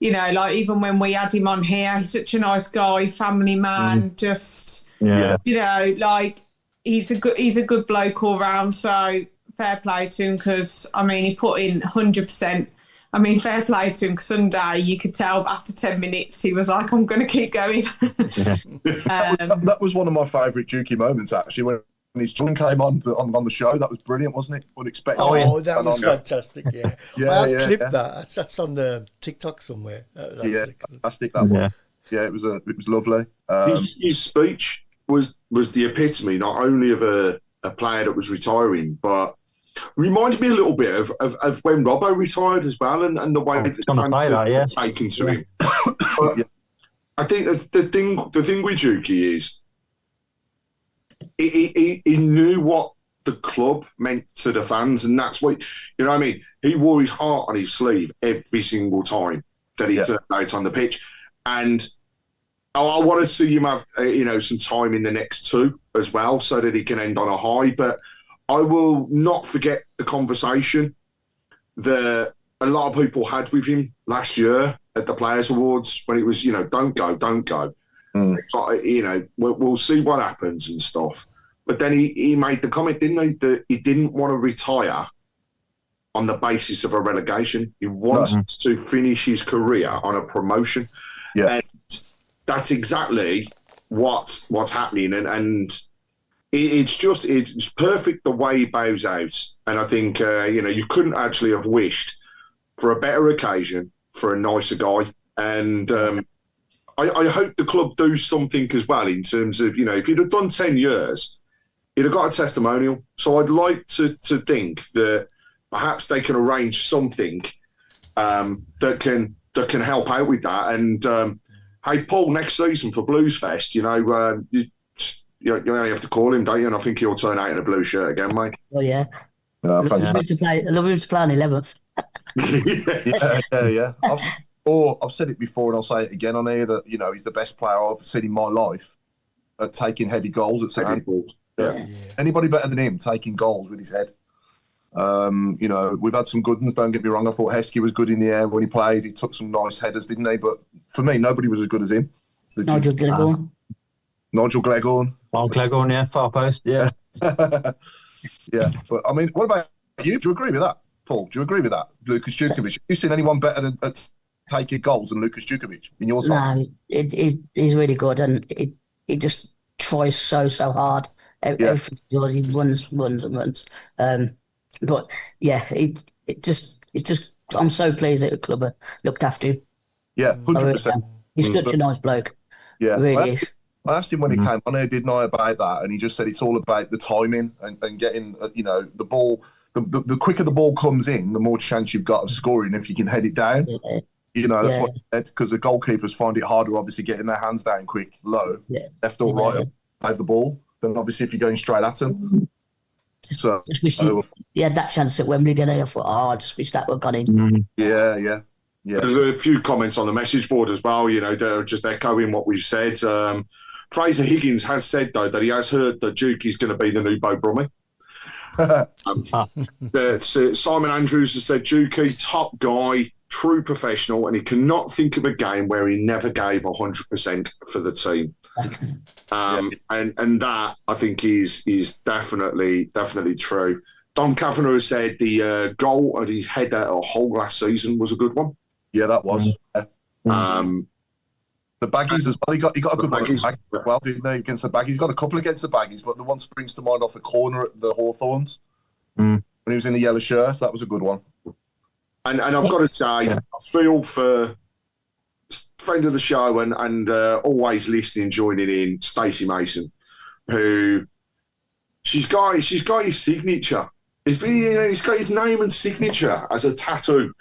Speaker 2: you know, like, even when we had him on here, he's such a nice guy, family man, just, you know, like, he's a good bloke all round. So fair play to him, because, I mean, he put in 100%. I mean, fair play to him. Sunday, you could tell after 10 minutes he was like, I'm going to keep going.
Speaker 1: That was one of my favourite Dukey moments, actually, when his son came on the show. That was brilliant, wasn't it? Unexpected.
Speaker 5: Oh, that was fantastic, yeah. I have clipped
Speaker 1: yeah.
Speaker 5: that. That's on the TikTok somewhere. That was
Speaker 1: fantastic, that one. Yeah, it was lovely.
Speaker 3: His speech was the epitome, not only of a player that was retiring, but reminded me a little bit of when Robbo retired as well, and the way that the fans had taken to him. I think the thing with Juki is he knew what the club meant to the fans, and that's what, you know what I mean? He wore his heart on his sleeve every single time that he turned out on the pitch. And I want to see him have some time in the next two as well, so that he can end on a high. But I will not forget the conversation that a lot of people had with him last year at the Players' Awards, when it was, don't go. We'll see what happens and stuff. But then he made the comment, didn't he, that he didn't want to retire on the basis of a relegation. He wants to finish his career on a promotion. Yeah. And that's exactly what's happening. And it's perfect the way he bows out. And I think, you couldn't actually have wished for a better occasion for a nicer guy. And I hope the club do something as well, in terms of, if you'd have done 10 years, you'd have got a testimonial. So I'd like to think that perhaps they can arrange something that can help out with that. And hey, Paul, next season for Blues Fest, you only have to call him, don't you? And I think he'll turn out in a blue shirt again, mate.
Speaker 8: Oh yeah. I love him to play on 11th.
Speaker 1: Yeah. I've said it before, and I'll say it again on here, that he's the best player I've seen in my life at taking heady goals at St. Paul's. Yeah. Anybody better than him taking goals with his head? We've had some good ones, don't get me wrong. I thought Heskey was good in the air when he played. He took some nice headers, didn't he? But for me, nobody was as good as him.
Speaker 8: Nigel Gleghorn.
Speaker 6: Well, Gleghorn, yeah, far post, yeah.
Speaker 1: Yeah, but I mean, what about you? Do you agree with that, Paul? Do you agree with that, Lucas Djukovic? Have you seen anyone better at taking goals than Lucas Djukovic in your time?
Speaker 8: No, he's really good, and he just tries so hard. Everything he does, he runs. But yeah, it's just I'm so pleased that the club looked after him.
Speaker 1: Yeah, 100%.
Speaker 8: He's such a nice bloke.
Speaker 1: Yeah,
Speaker 8: really is.
Speaker 1: I asked him when he came on here, didn't I, about that, and he just said it's all about the timing and getting, the ball. The quicker the ball comes in, the more chance you've got of scoring if you can head it down. Yeah. That's what he said, because the goalkeepers find it harder, obviously, getting their hands down quick, low, left or right, save the ball, than obviously if you're going straight at them.
Speaker 8: Just wish he had that chance at Wembley, didn't he? I thought, I just wish that would have gone in.
Speaker 1: Yeah.
Speaker 3: There's a few comments on the message board as well, they're just echoing what we've said. Fraser Higgins has said, though, that he has heard that Duke is going to be the new Bo Brummie. Simon Andrews has said, Dukey, top guy, true professional, and he cannot think of a game where he never gave 100% for the team. And that, I think, is definitely true. Don Kavanagh has said the goal at his header at Hull last season was a good one.
Speaker 1: Yeah, that was. The Baggies as well. He got a good one as well, didn't he, against the Baggies? He got a couple against the Baggies, but the one springs to mind off a corner at the Hawthorns when he was in the yellow shirt. So that was a good one.
Speaker 3: And I've got to say, I feel for friend of the show and always listening, joining in, Stacey Mason. who she's got his signature. He's got his name and signature as a tattoo,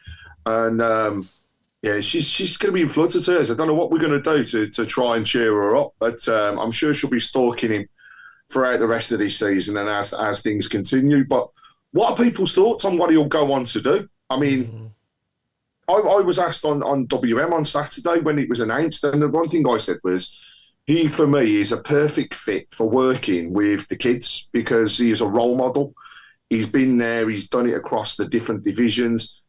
Speaker 3: and she's going to be in floods of tears. I don't know what we're going to do to try and cheer her up, but I'm sure she'll be stalking him throughout the rest of this season and as things continue. But what are people's thoughts on what he'll go on to do? I mean, I was asked on WM on Saturday when it was announced, and the one thing I said was, he, for me, is a perfect fit for working with the kids because he is a role model. He's been there. He's done it across the different divisions.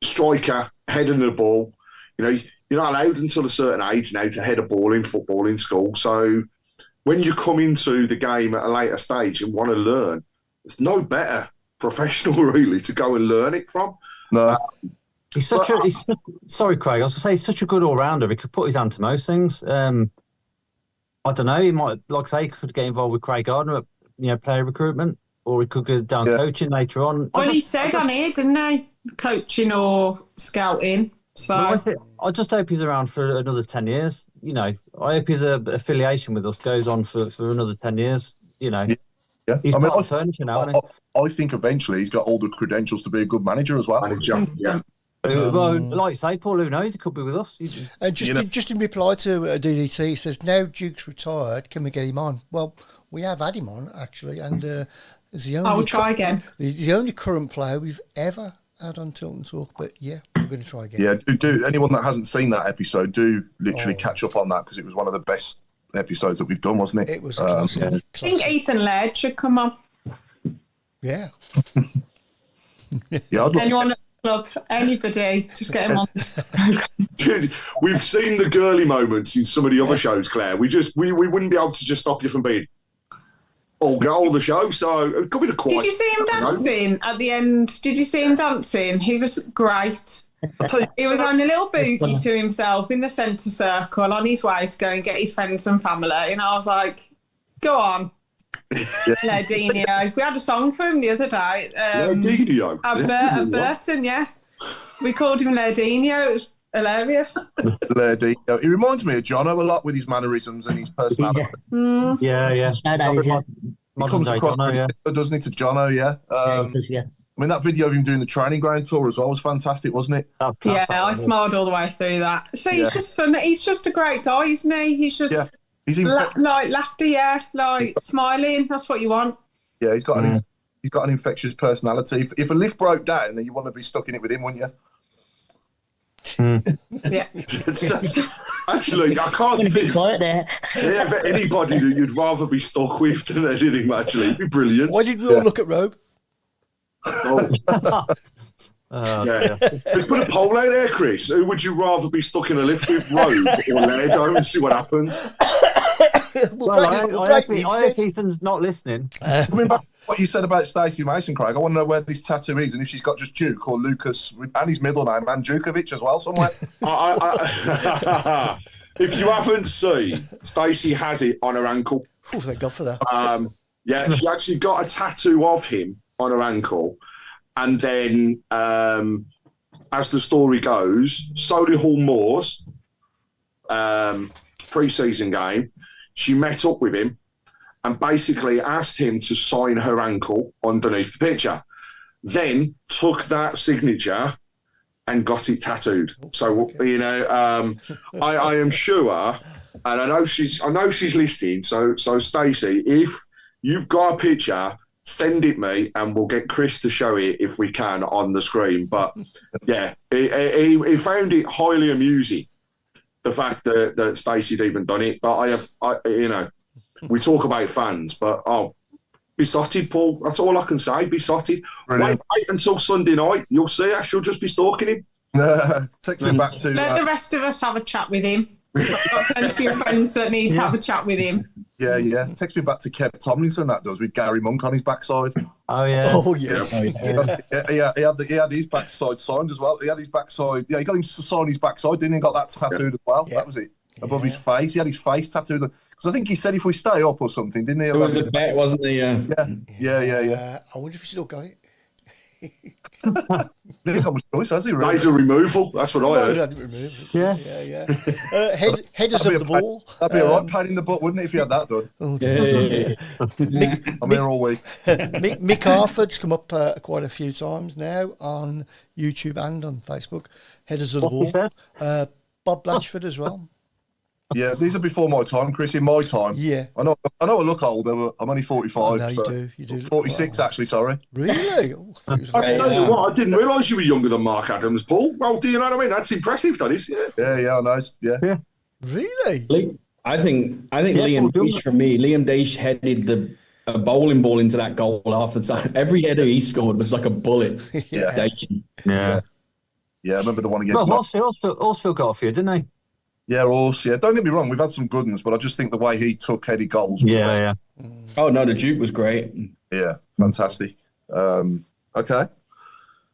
Speaker 3: Striker, heading the ball. You're not allowed until a certain age now to head a ball in football in school. So when you come into the game at a later stage and want to learn, there's no better professional really to go and learn it from.
Speaker 1: No.
Speaker 6: Sorry, Craig. I was going to say he's such a good all-rounder. He could put his hand to most things. I don't know. He might, like I say, he could get involved with Craig Gardner at player recruitment, or he could go down coaching later on.
Speaker 2: Well, he said on here, didn't he? Coaching or scouting. So
Speaker 6: I just hope he's around for another 10 years. I hope his affiliation with us goes on for another 10 years.
Speaker 1: Yeah.
Speaker 6: He's part of furniture now, isn't he?
Speaker 1: I think eventually he's got all the credentials to be a good manager as well.
Speaker 3: Yeah.
Speaker 6: Well, like you say, Paul, who knows? He could be with us.
Speaker 5: And just in reply to DDT, he says, now Duke's retired, can we get him on? Well, we have had him on, actually, and he's the only...
Speaker 2: I will try again.
Speaker 5: He's the only current player we've ever had on Tilton Talk, but yeah, we're going to try again.
Speaker 1: Yeah, do anyone that hasn't seen that episode, do literally catch up on that, because it was one of the best episodes that we've done, wasn't it?
Speaker 5: It was a classic.
Speaker 2: I think Ethan Laird should come on.
Speaker 5: Yeah.
Speaker 1: Yeah, I'd
Speaker 2: Anyone... Look, anybody, just get him on this program.
Speaker 3: Dude, we've seen the girly moments in some of the other shows, Claire. We wouldn't be able to just stop you from being all the show. So it could be the quiet.
Speaker 2: Did you see him dancing at the end? Did you see him dancing? He was great. He was on a little boogie to himself in the centre circle on his way to go and get his friends and family. And I was like, go on. Lardinio. We had a song for him the other day.
Speaker 3: Lardinio.
Speaker 2: At Burton, yeah. We called him Lardinio. It was hilarious.
Speaker 1: Lardinio. He reminds me of Jono a lot with his mannerisms and his personality.
Speaker 6: Yeah.
Speaker 1: He comes across, doesn't he, to Jono, yeah. I mean, that video of him doing the training ground tour as well was fantastic, wasn't it?
Speaker 2: Yeah, I smiled all the way through that. So he's just fun. He's just a great guy, isn't he? He's just... Yeah.
Speaker 1: He's
Speaker 2: like laughter, smiling. That's what you want.
Speaker 1: Yeah, he's got an infectious personality. If a lift broke down, then you want to be stuck in it with him, wouldn't
Speaker 2: you? Yeah.
Speaker 3: Actually, I can't think of anybody that you'd rather be stuck with than anything. Actually, it'd be brilliant.
Speaker 5: Why did we all look at Robe?
Speaker 3: Let's put a poll out there, Chris. Who would you rather be stuck in a lift with, Robe or Lairdo, and see what happens?
Speaker 6: I hope Ethan's not listening.
Speaker 1: Coming back to what you said about Stacey Mason, Craig, I want to know where this tattoo is and if she's got just Duke or Lucas and his middle name and Djukovic as well somewhere.
Speaker 3: If you haven't seen, Stacey has it on her ankle.
Speaker 5: Oh, thank God for that.
Speaker 3: She actually got a tattoo of him on her ankle. And then, as the story goes, Solihull Moors, pre-season game, she met up with him and basically asked him to sign her ankle underneath the picture. Then took that signature and got it tattooed. So I am sure, and I know she's listening. So Stacey, if you've got a picture, send it me and we'll get Chris to show it if we can on the screen. But yeah, he found it highly amusing, the fact that Stacey'd even done it. But we talk about fans, but besotted, Paul. That's all I can say. Besotted. Wait until Sunday night. You'll see her. She'll just be stalking him.
Speaker 1: Takes me back to...
Speaker 2: Let the rest of us have a chat with him. I've got plenty of friends that need to have a chat with him.
Speaker 1: Yeah. Takes me back to Kev Tomlinson, that does, with Gary Monk on his backside.
Speaker 6: Oh, yeah.
Speaker 5: Oh, yes.
Speaker 1: He had his backside signed as well. He had his backside... Yeah, he got him to sign his backside, didn't he? Got that tattooed as well. Yeah. That was it. Above his face. He had his face tattooed. Because I think he said if we stay up or something, didn't he?
Speaker 7: It was a bet, wasn't he?
Speaker 1: Yeah.
Speaker 5: I wonder if he still got it.
Speaker 1: Didn't got much choice, has he? Really?
Speaker 3: Laser removal. That's what I heard.
Speaker 6: Yeah.
Speaker 5: Headers of the ball.
Speaker 1: That'd be a right pain in the butt, wouldn't it, if you had that done? I'm here all week.
Speaker 5: Mick Harford's come up quite a few times now on YouTube and on Facebook. Headers of the
Speaker 6: What he
Speaker 5: ball.
Speaker 6: said?
Speaker 5: Bob Blanchford as well.
Speaker 1: Yeah, these are before my time, Chris. In my time,
Speaker 5: Yeah.
Speaker 1: I know I look older, but I'm only 45.
Speaker 5: No,
Speaker 1: so
Speaker 5: you do.
Speaker 1: 46, actually. Sorry.
Speaker 5: Really? Oh, I thought it was
Speaker 3: I tell you what, I didn't realise you were younger than Mark Adams, Paul. Well, do you know what I mean? That's impressive, that is. Yeah.
Speaker 1: Yeah, I know. Yeah.
Speaker 5: Really?
Speaker 7: I think Liam Daish, for me, Liam Daish headed a bowling ball into that goal half the time. Every header he scored was like a bullet.
Speaker 1: Yeah.
Speaker 6: Yeah.
Speaker 1: Yeah, I remember the one against.
Speaker 6: Well, also got a few, didn't they?
Speaker 1: Yeah, Horse. Yeah, don't get me wrong. We've had some good ones, but I just think the way he took heady goals. Was
Speaker 6: Yeah.
Speaker 7: Oh no, the Duke was great.
Speaker 1: Yeah, fantastic. Okay.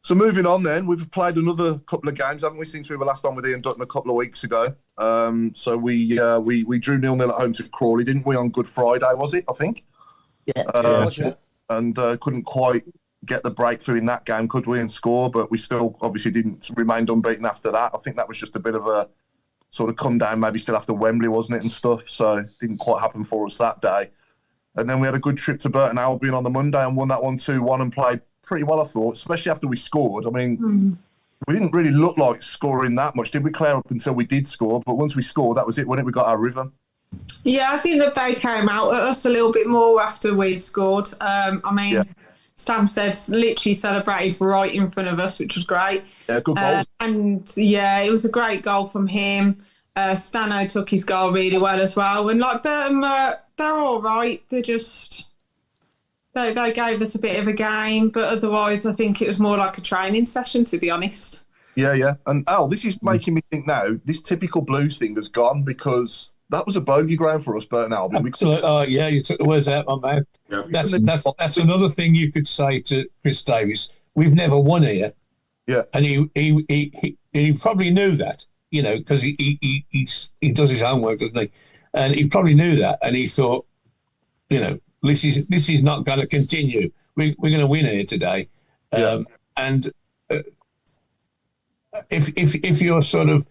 Speaker 1: So moving on then, we've played another couple of games, haven't we, since we were last on with Ian Dutton a couple of weeks ago. So we drew 0-0 at home to Crawley, didn't we, on Good Friday, was it, I think?
Speaker 8: Yeah.
Speaker 1: And couldn't quite get the breakthrough in that game, could we, and score, but we still obviously didn't remain unbeaten after that. I think that was just a bit of a sort of come down maybe still after Wembley, wasn't it, and stuff. So it didn't quite happen for us that day. And then we had a good trip to Burton Albion on the Monday and won that 1-2-1 and played pretty well, I thought, especially after we scored. I mean, we didn't really look like scoring that much, did we, Claire, up until we did score? But once we scored, that was it, wasn't it? We got our rhythm.
Speaker 2: Yeah, I think that they came out at us a little bit more after we scored. Stamstead literally celebrated right in front of us, which was great.
Speaker 1: Yeah, good goal.
Speaker 2: And yeah, it was a great goal from him. Stano took his goal really well as well. And like Burton, they're all right. They're just they gave us a bit of a game, but otherwise, I think it was more like a training session, to be honest.
Speaker 1: Yeah. And Al, this is making me think now. This typical Blues thing has gone because that was a bogey ground for us, Burton Albion.
Speaker 4: Absolutely. Yeah, you took the words out of my mouth.
Speaker 3: Yeah.
Speaker 4: That's another thing you could say to Chris Davies. We've never won here.
Speaker 1: Yeah.
Speaker 4: And he probably knew that, you know, because he does his homework, doesn't he? And he probably knew that, and he thought, you know, this is not going to continue. We're going to win here today. And if you're sort of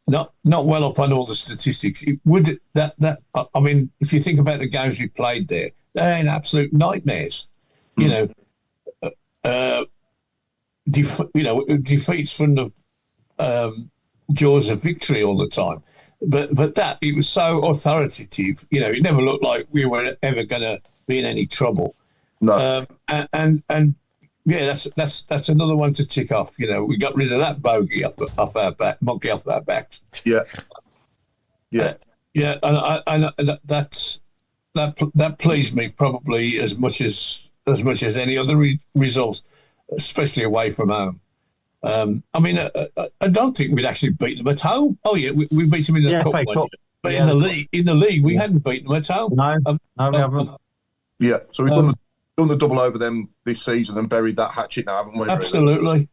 Speaker 4: not well up on all the statistics, it would that I mean, if you think about the games we played there, they're in absolute nightmares. You know, defeats from the jaws of victory all the time. But that it was so authoritative. You know, it never looked like we were ever going to be in any trouble.
Speaker 1: No.
Speaker 4: And yeah, that's another one to tick off. You know, we got rid of that bogey off our back, monkey off our backs.
Speaker 1: Yeah.
Speaker 4: And that pleased me probably as much as any other result, especially away from home. I mean, I don't think we'd actually beaten them at home. Oh yeah, we beat them in the cup one, but in the league, we hadn't beaten them at home.
Speaker 6: No, we haven't.
Speaker 1: Yeah, so we've done the double over them this season and buried that hatchet now, haven't we?
Speaker 4: Absolutely.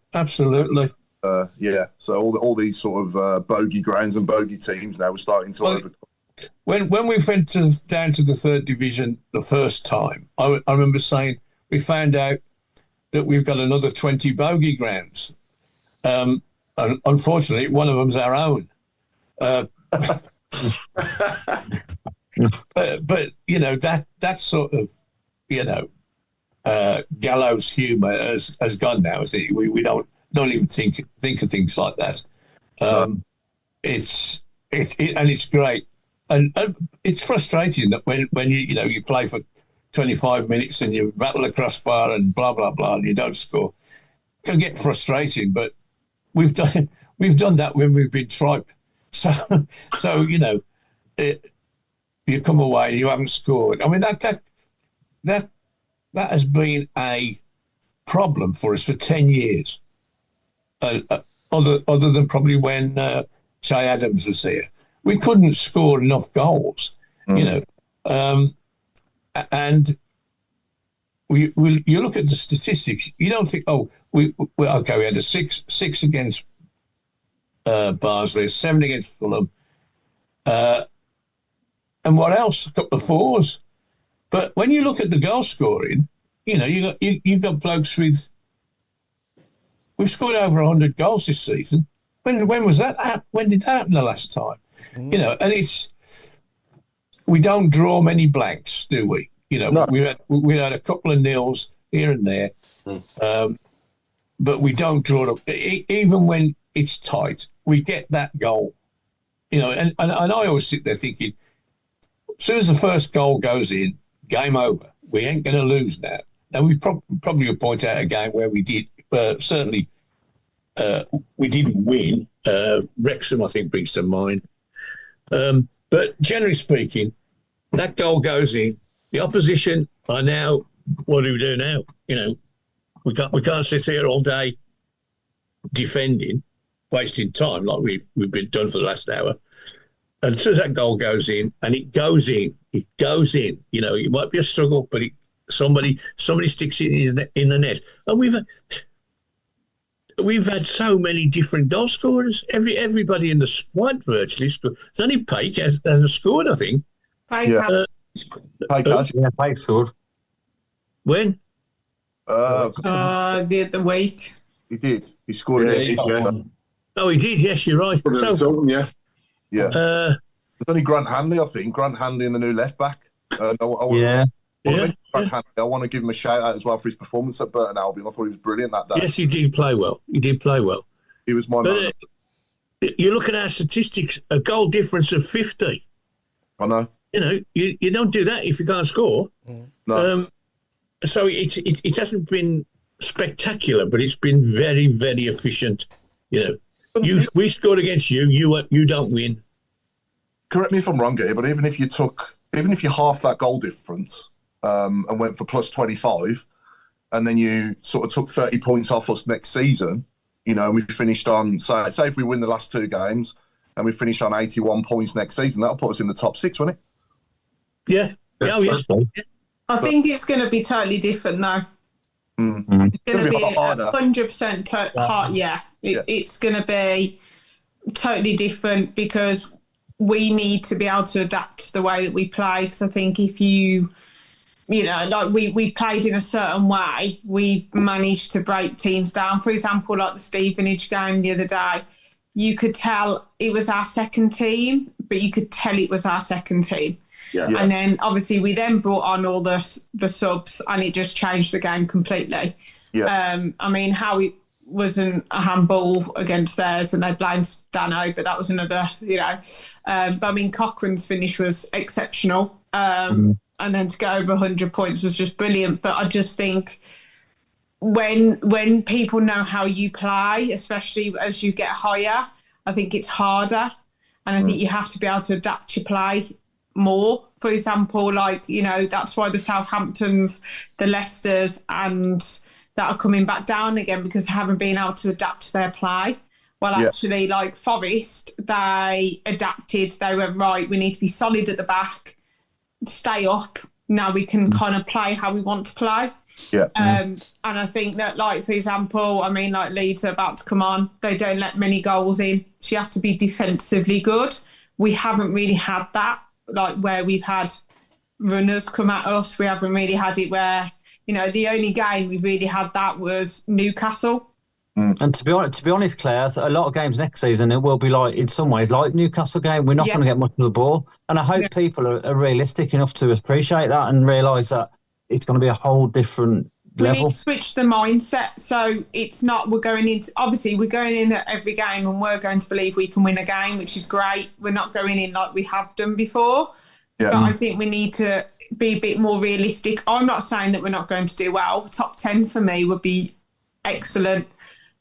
Speaker 1: Yeah, so all these sort of bogey grounds and bogey teams now we're starting to overcome.
Speaker 4: When we went down to the third division the first time, I remember saying we found out that we've got another 20 bogey grounds. And unfortunately, one of them's our own. But you know that sort of gallows humour has gone now. See, we don't even think of things like that. It's great, and it's frustrating that when you play for 25 minutes and you rattle a crossbar and blah blah blah and you don't score, it can get frustrating. But we've done that when we've been triped. So you come away and you haven't scored. I mean that has been a problem for us for 10 years. Other than probably when Che Adams was here, we couldn't score enough goals. And you look at the statistics, you don't think, we had a six against Barnsley, 7 against Fulham, and what else? A couple of 4s. But when you look at the goal scoring, you got blokes with We've scored over 100 goals this season. When was that? When did that happen the last time? You know, and we don't draw many blanks, do we? You know,
Speaker 1: No.
Speaker 4: we had a couple of nils here and there, but we don't draw them. Even when it's tight, we get that goal. You know, and I always sit there thinking, as soon as the first goal goes in, game over. We ain't going to lose now. Now, we've probably will point out a game where we did, certainly we didn't win. Wrexham, I think, brings to mind. But generally speaking, that goal goes in. The opposition are now, what do we do now? You know, we can't sit here all day defending, wasting time like we've been done for the last hour. And as soon as that goal goes in, and it goes in. You know, it might be a struggle, but somebody sticks it in the net. And we've had so many different goal scorers. Everybody in the squad virtually scored. It's only Pake hasn't scored, I think.
Speaker 2: Pake
Speaker 1: has.
Speaker 6: Yeah, Pike scored.
Speaker 4: When?
Speaker 2: the week.
Speaker 1: He did. He scored it.
Speaker 4: Oh, he did. Yes, you're right.
Speaker 3: Tilton, yeah.
Speaker 1: There's only Grant Hanley, I think. Grant Hanley and the new left back. I want to give him a shout out as well for his performance at Burton Albion. I thought he was brilliant that day.
Speaker 4: Yes, he did play well.
Speaker 1: He was my man.
Speaker 4: You look at our statistics, a goal difference of 50.
Speaker 1: I know.
Speaker 4: You know, you don't do that if you can't score.
Speaker 1: No.
Speaker 4: So it hasn't been spectacular, but it's been very, very efficient. You know, we scored against you. You don't win.
Speaker 1: Correct me if I'm wrong here, but even if you half that goal difference and went for plus 25, and then you sort of took 30 points off us next season, you know, we finished on, say if we win the last two games and we finish on 81 points next season, that'll put us in the top 6, won't it?
Speaker 4: Yeah. Yes.
Speaker 2: I think it's going to be totally different now. It's going to be 100% hard. Yeah, it's going to be totally different because we need to be able to adapt to the way that we play. Because I think if you know, like we played in a certain way, we've managed to break teams down. For example, like the Stevenage game the other day, you could tell it was our second team, but you could tell it was our second team. Yeah. And then obviously we then brought on all the subs and it just changed the game completely. Yeah. I mean, how it wasn't a handball against theirs and they blamed Stano, but that was another, you know. But I mean, Cochrane's finish was exceptional. And then to go over 100 points was just brilliant. But I just think when people know how you play, especially as you get higher, I think it's harder. And I think you have to be able to adapt your play more. For example, like, you know, that's why the Southamptons, the Leicesters and that are coming back down again because they haven't been able to adapt to their play. Well, actually, like Forest, they adapted. They went, right, we need to be solid at the back, stay up. Now we can kind of play how we want to play. Yeah. And I think that, like, for example, I mean, like Leeds are about to come on. They don't let many goals in. So you have to be defensively good. We haven't really had that. Like where we've had runners come at us, we haven't really had it where, you know, the only game we've really had that was Newcastle.
Speaker 6: And to be honest, Claire, a lot of games next season it will be like, in some ways, like Newcastle game. We're not going to get much of the ball, and I hope people are realistic enough to appreciate that and realise that it's going to be a whole different level.
Speaker 2: We need to switch the mindset, so it's not we're going into at every game and we're going to believe we can win a game, which is great. We're not going in like we have done before. But I think we need to be a bit more realistic. I'm not saying that we're not going to do well. Top 10 for me would be excellent.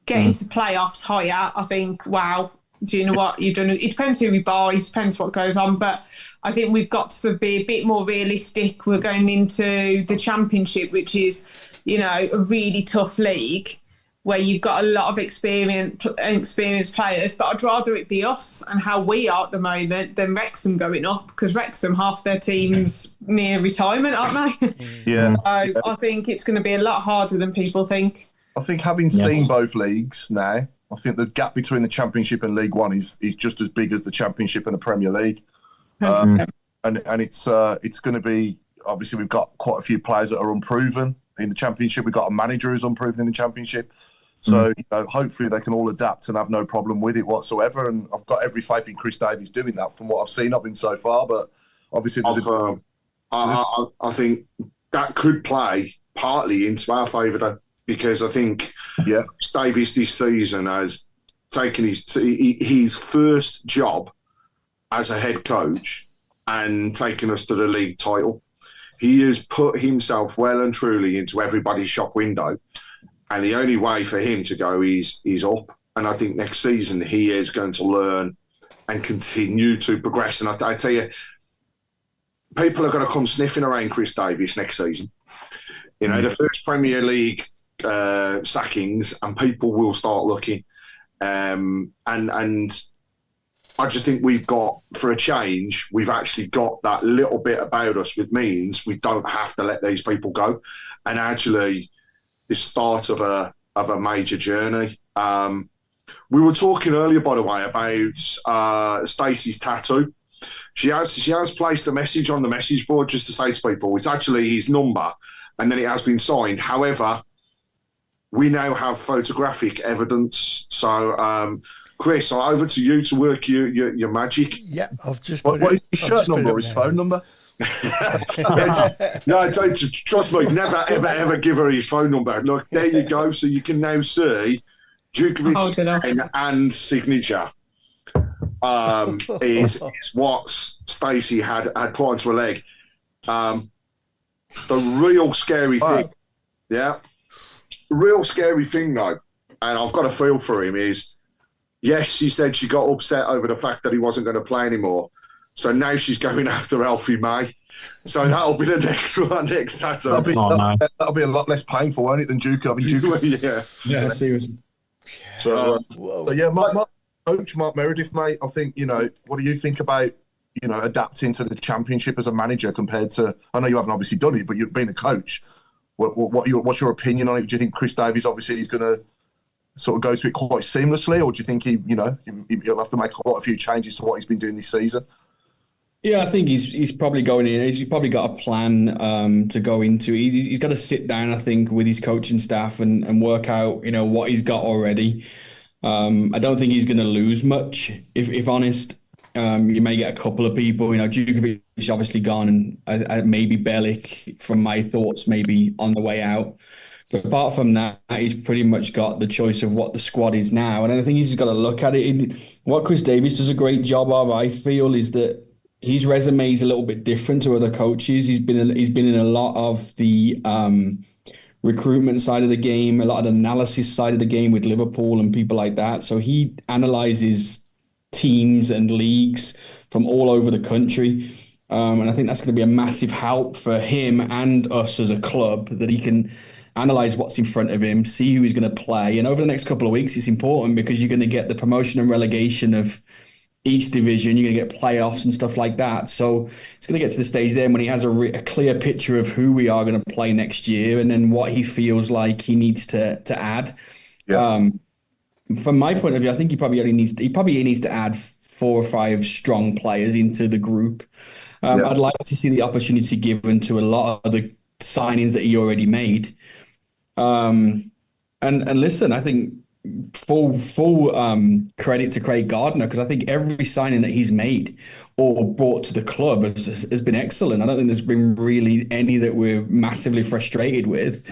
Speaker 2: Getting to playoffs higher, I think, wow, do you know what you've done? It depends who we buy, it depends what goes on, but I think we've got to be a bit more realistic. We're going into the Championship, which is, you know, a really tough league where you've got a lot of experienced players, but I'd rather it be us and how we are at the moment than Wrexham going up, because Wrexham, half their team's near retirement, aren't they?
Speaker 1: Yeah.
Speaker 2: So I think it's going to be a lot harder than people think.
Speaker 1: I think having seen both leagues now, I think the gap between the Championship and League One is just as big as the Championship and the Premier League. And it's going to be, obviously we've got quite a few players that are unproven in the Championship. We've got a manager who's unproven in the Championship. So hopefully they can all adapt and have no problem with it whatsoever. And I've got every faith in Chris Davies doing that from what I've seen of him so far. But obviously,
Speaker 3: I think that could play partly into our favour, though, because I think Chris Davies this season has taken his first job as a head coach and taken us to the league title. He has put himself well and truly into everybody's shop window, and the only way for him to go is up. And I think next season he is going to learn and continue to progress. And I tell you, people are going to come sniffing around Chris Davies next season. The first Premier League sackings, and people will start looking. And I just think we've got, for a change, we've actually got that little bit about us, which means we don't have to let these people go. And actually, the start of a major journey. We were talking earlier, by the way, about Stacey's tattoo. She has placed a message on the message board just to say to people, it's actually his number, and then it has been signed. However, we now have photographic evidence. So, Chris, over to you to work your magic.
Speaker 5: Yeah, I've just.
Speaker 1: What is his shirt number or his phone number?
Speaker 3: No, trust me, never, ever give her his phone number. Look, there you go. So you can now see Djokovic and signature is what Stacey had put onto her leg. The real scary thing, real scary thing though, and I've got a feel for him is, yes, she said she got upset over the fact that he wasn't going to play anymore. So now she's going after Alfie May. So that'll be the next one, next tattoo.
Speaker 1: That'll be a lot less painful, won't it, than Duke having Duke?
Speaker 7: Yeah, seriously.
Speaker 1: So, Coach Mark Meredith, mate, I think, what do you think about, adapting to the Championship as a manager compared to, I know you haven't obviously done it, but you've been a coach. What's your opinion on it? Do you think Chris Davies obviously is going to sort of go to it quite seamlessly, or do you think he'll have to make quite a few changes to what he's been doing this season?
Speaker 7: Yeah, I think he's probably going in. He's probably got a plan to go into. He's got to sit down, I think, with his coaching staff and work out, what he's got already. I don't think he's going to lose much, if honest. You may get a couple of people. Djokovic is obviously gone, and maybe Belic, from my thoughts, maybe on the way out. But apart from that, he's pretty much got the choice of what the squad is now. And I think he's just got to look at it. What Chris Davies does a great job of, I feel, is that his resume is a little bit different to other coaches. He's been in a lot of the recruitment side of the game, a lot of the analysis side of the game with Liverpool and people like that. So he analyzes teams and leagues from all over the country. And I think that's going to be a massive help for him and us as a club, that he can analyze what's in front of him, see who he's going to play. And over the next couple of weeks, it's important because you're going to get the promotion and relegation of each division. You're going to get playoffs and stuff like that. So it's going to get to the stage then when he has a clear picture of who we are going to play next year, and then what he feels like he needs to add. Yeah. From my point of view, I think he probably needs to add 4 or 5 strong players into the group. I'd like to see the opportunity given to a lot of the signings that he already made. And listen, I think full credit to Craig Gardner, because I think every signing that he's made or brought to the club has been excellent. I don't think there's been really any that we're massively frustrated with.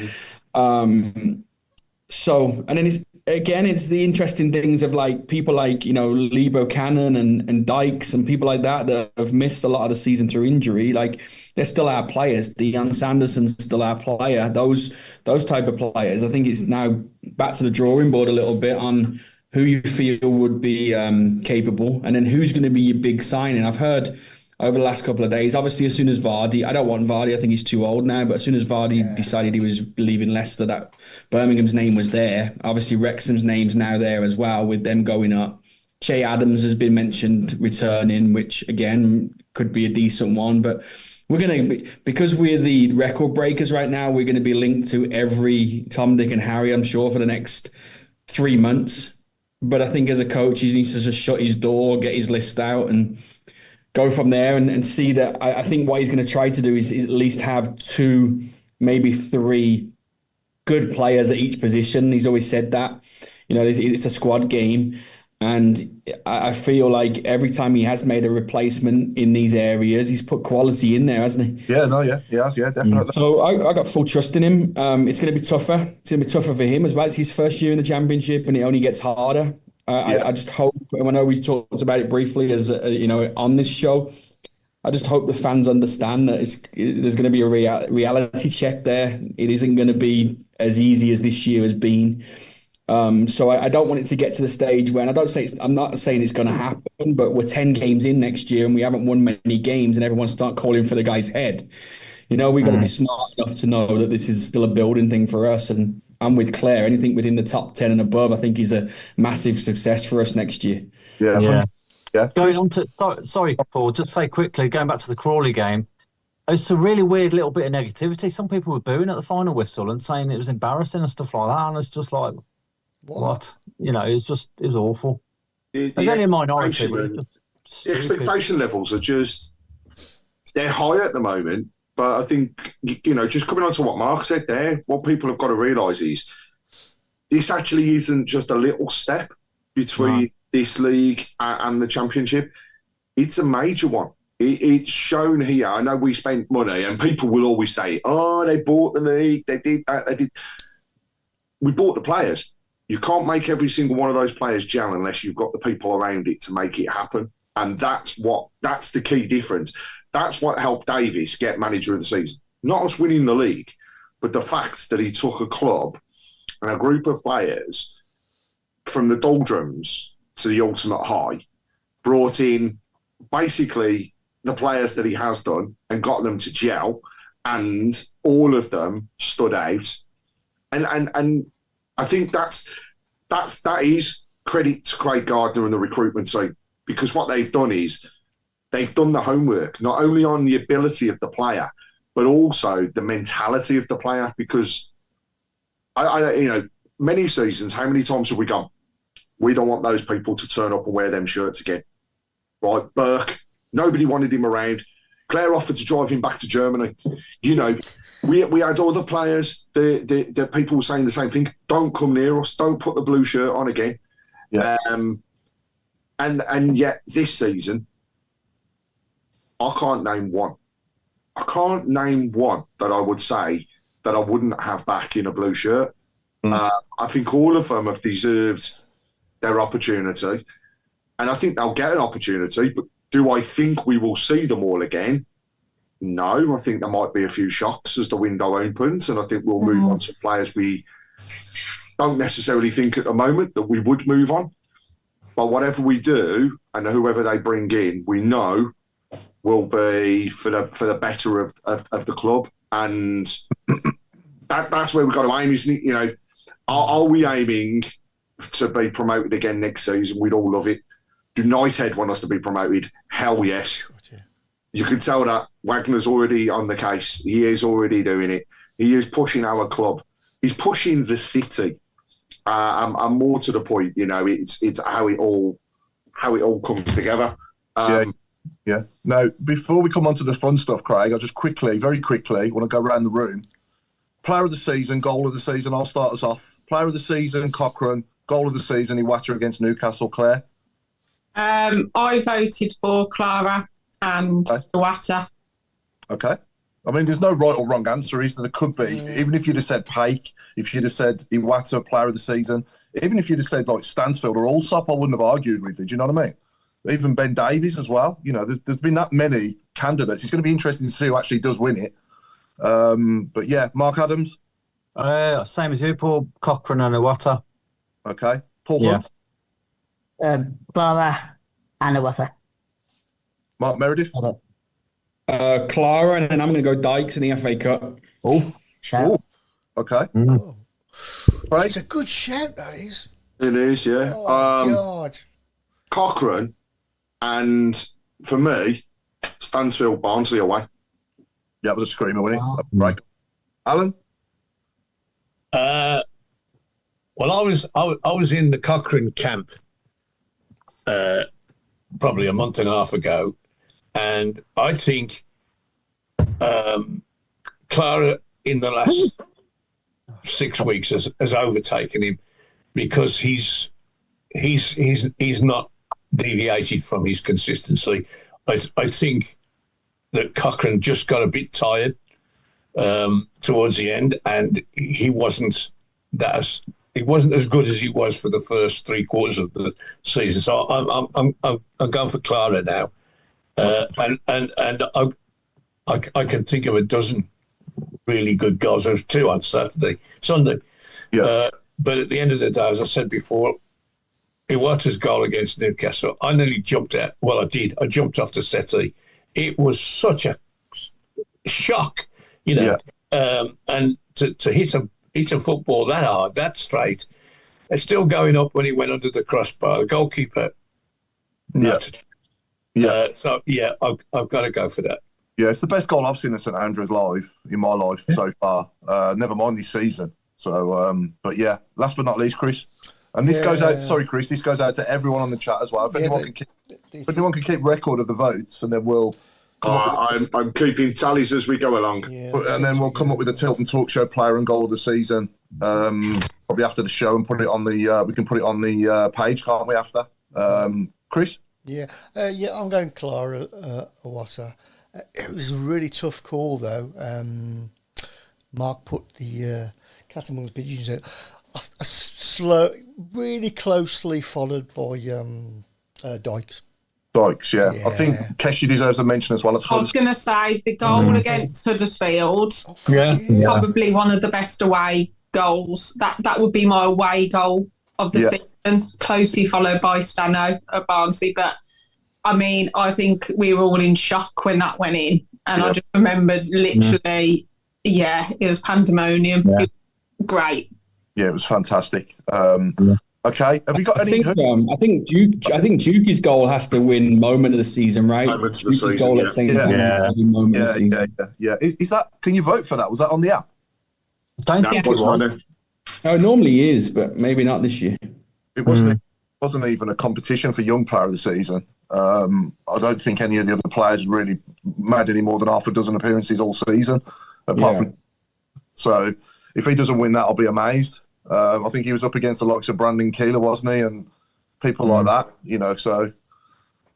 Speaker 7: It's the interesting things of people like, Lee Buchanan and Dykes and people like that have missed a lot of the season through injury. They're still our players. Deion Sanderson's still our player. Those type of players. I think it's now back to the drawing board a little bit on who you feel would be capable, and then who's going to be your big signing. I've heard over the last couple of days, obviously, as soon as Vardy, I don't want Vardy, I think he's too old now, but as soon as Vardy decided he was leaving Leicester, that Birmingham's name was there. Obviously, Wrexham's name's now there as well, with them going up. Che Adams has been mentioned returning, which, again, could be a decent one, but we're going to, because we're the record breakers right now, we're going to be linked to every Tom, Dick and Harry, I'm sure, for the next 3 months. But I think as a coach, he needs to just shut his door, get his list out and go from there and see that. I think what he's going to try to do is at least have 2, maybe 3 good players at each position. He's always said that. It's a squad game. And I feel like every time he has made a replacement in these areas, he's put quality in there, hasn't he?
Speaker 1: Yeah, no, yeah, he has, yeah, definitely.
Speaker 7: So I got full trust in him. It's going to be tougher. It's going to be tougher for him as well. It's his first year in the championship, and it only gets harder. I just hope, and I know we talked about it briefly as on this show. I just hope the fans understand that there's going to be a reality check there. It isn't going to be as easy as this year has been. So I don't want it to get to the stage where, and I'm not saying it's going to happen, but we're 10 games in next year and we haven't won many games and everyone start calling for the guy's head. We've got to be smart enough to know that this is still a building thing for us. And I'm with Claire. Anything within the top 10 and above, I think is a massive success for us next year.
Speaker 1: Yeah.
Speaker 6: Going on to, sorry, Paul, just say quickly, going back to the Crawley game, it's a really weird little bit of negativity. Some people were booing at the final whistle and saying it was embarrassing and stuff like that. And it's just like, what? It was awful. There's only a minority.
Speaker 3: The expectation levels are they're high at the moment. But I think, just coming on to what Mark said there, what people have got to realise is this actually isn't just a little step between this league and the championship. It's a major one. It's shown here. I know we spent money and people will always say, oh, they bought the league, they did that, they did. We bought the players. You can't make every single one of those players gel unless you've got the people around it to make it happen. And that's the key difference. That's what helped Davis get manager of the season. Not us winning the league, but the fact that he took a club and a group of players from the doldrums to the ultimate high, brought in basically the players that he has done and got them to gel, and all of them stood out. And I think that is credit to Craig Gardner and the recruitment side, because what they've done is they've done the homework, not only on the ability of the player, but also the mentality of the player. Because many seasons, how many times have we gone, we don't want those people to turn up and wear them shirts again? Right, Burke, nobody wanted him around. Claire offered to drive him back to Germany. We had other players. The people were saying the same thing. Don't come near us. Don't put the blue shirt on again. Yeah. And yet this season, I can't name one. I can't name one that I would say that I wouldn't have back in a blue shirt. I think all of them have deserved their opportunity, and I think they'll get an opportunity. But do I think we will see them all again? No, I think there might be a few shocks as the window opens, and I think we'll move on to players we don't necessarily think at the moment that we would move on. But whatever we do, and whoever they bring in, we know will be for the better of the club, and that's where we've got to aim, isn't it? Are we aiming to be promoted again next season? We'd all love it. Do Knighthead want us to be promoted? Hell yes. You can tell that Wagner's already on the case. He is already doing it. He is pushing our club. He's pushing the city. And more to the point, it's how it all comes together.
Speaker 1: Yeah. Now, before we come on to the fun stuff, Craig, I'll just very quickly, want to go around the room. Player of the season, goal of the season. I'll start us off. Player of the season, Cochrane. Goal of the season, Iwata against Newcastle. Claire?
Speaker 2: I voted for Clara and Iwata.
Speaker 1: Okay. I mean, there's no right or wrong answer, is there? There could be. Even if you'd have said Paik, if you'd have said Iwata, player of the season, even if you'd have said like Stansfield or Allsop, I wouldn't have argued with it. Do you know what I mean? Even Ben Davies as well. There's been that many candidates. It's going to be interesting to see who actually does win it. But yeah, Mark Adams?
Speaker 6: Same as you, Paul. Cochrane and Iwata.
Speaker 1: Okay. Paul Hunt?
Speaker 8: Clara and Iwata.
Speaker 1: Mark Meredith?
Speaker 7: Clara, and then I'm going to go Dykes in the FA Cup.
Speaker 8: Oh, shout.
Speaker 1: Okay.
Speaker 5: Right. It's a good shout, that is.
Speaker 3: It is, yeah.
Speaker 5: Oh, God.
Speaker 3: Cochrane, and for me, Stansfield Barnsley away.
Speaker 1: Yeah, it was a screamer, wasn't it? Right. Alan?
Speaker 4: Well, I was in the Cochrane camp probably a month and a half ago, and I think Clara in the last 6 weeks has overtaken him because he's not deviated from his consistency. I think that Cochrane just got a bit tired towards the end, and he wasn't as good as he was for the first 3 quarters of the season. So I'm going for Clara now, and I can think of a dozen really good goals. There was 2 on Sunday.
Speaker 1: Yeah.
Speaker 4: But at the end of the day, as I said before, Iwata's goal against Newcastle, I nearly jumped out. Well, I did. I jumped off the settee. It was such a shock, and to hit a football that hard, that straight, it's still going up when he went under the crossbar. The goalkeeper nutted. I've got to go for that.
Speaker 1: Yeah, it's the best goal I've seen at St Andrews live in my life so far. Never mind this season. So, but yeah, last but not least, Chris. And this goes out. Sorry, Chris. This goes out to everyone on the chat as well. If anyone can keep record of the votes, and then we'll.
Speaker 3: I'm keeping tallies as we go along.
Speaker 1: Yeah, and then we'll come up with a Tilton Talk Show player and goal of the season. Probably after the show, and put it on the. We can put it on the page, can't we? After, Chris.
Speaker 5: Yeah, I'm going Clara Iwata. It was a really tough call, though. Mark put the cat amongst pigeons in. A slow, really closely followed by Dykes.
Speaker 1: Dykes, yeah. I think Keshi deserves a mention as well.
Speaker 2: I was going to say the goal against Huddersfield, probably one of the best away goals. That would be my away goal of the season, closely followed by Stano at Barnsley. But I mean, I think we were all in shock when that went in, and I just remembered literally, it was pandemonium.
Speaker 6: Yeah.
Speaker 2: It was great.
Speaker 1: Yeah, it was fantastic. Okay, have you got any?
Speaker 7: I think Dukey's goal has to win moment of the season, right?
Speaker 3: Moment of the season, moment of
Speaker 7: the season.
Speaker 1: Yeah. Is that? Can you vote for that? Was that on the app?
Speaker 6: I don't think it was.
Speaker 7: Oh, it normally is, but maybe not this year.
Speaker 1: It wasn't even a competition for young player of the season. I don't think any of the other players really made any more than half a dozen appearances all season, apart from. So if he doesn't win that, I'll be amazed. I think he was up against the likes of Brandon Keeler, wasn't he? And people like that, so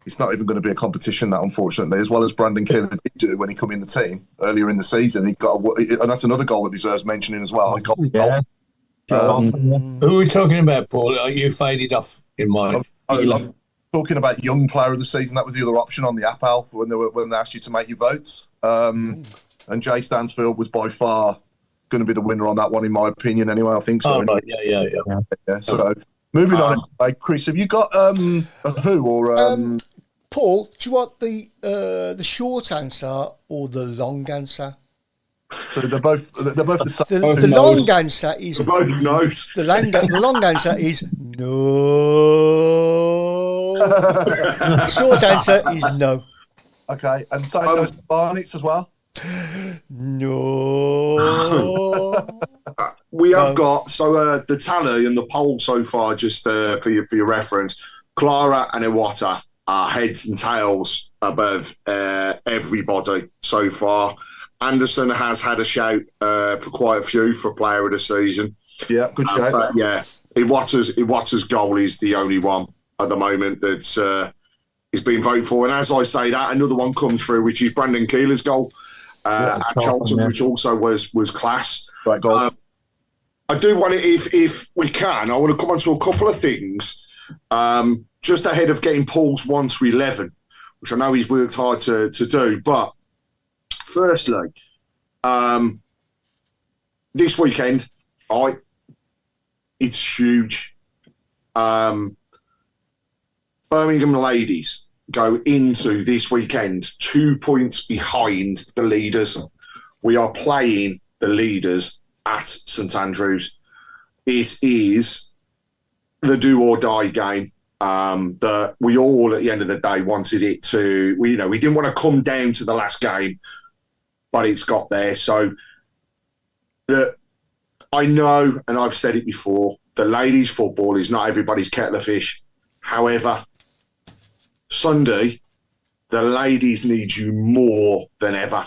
Speaker 1: it's not even going to be a competition, that, unfortunately, as well as Brandon Keeler did do when he come in the team earlier in the season. He got and that's another goal that deserves mentioning as well. He got
Speaker 4: who are we talking about, Paul? You faded off in mind.
Speaker 1: I'm talking about young player of the season. That was the other option on the app, Al, when they asked you to make your votes. And Jay Stansfield was by far going to be the winner on that one, in my opinion. Anyway, I think so. Yeah. So moving on, Chris, have you got a who or
Speaker 5: Paul? Do you want the short answer or the long answer?
Speaker 1: So they're both the same.
Speaker 5: The long answer is
Speaker 3: both knows.
Speaker 5: The long answer is no. Short answer is no.
Speaker 1: Okay, and same goes to Barnett's as well.
Speaker 5: No.
Speaker 3: We have got the tally and the poll so far, just for your reference. Clara and Iwata are heads and tails above everybody so far. Anderson has had a shout for quite a few for player of the season.
Speaker 1: Yeah, good shout.
Speaker 3: Iwata's goal is the only one at the moment that's is being voted for. And as I say that, another one comes through, which is Brandon Keeler's goal at Charlton, which also was class.
Speaker 1: Right goal.
Speaker 3: I do want to, if we can, I want to come on to a couple of things just ahead of getting Paul's 1 to 11, which I know he's worked hard to do. But firstly, this weekend, it's huge. Birmingham ladies go into this weekend 2 points behind the leaders. We are playing the leaders at St Andrews. It is the do or die game that we all, at the end of the day, wanted it to. We didn't want to come down to the last game, but it's got there. So I know, and I've said it before, the ladies' football is not everybody's kettle of fish. However, Sunday, the ladies need you more than ever.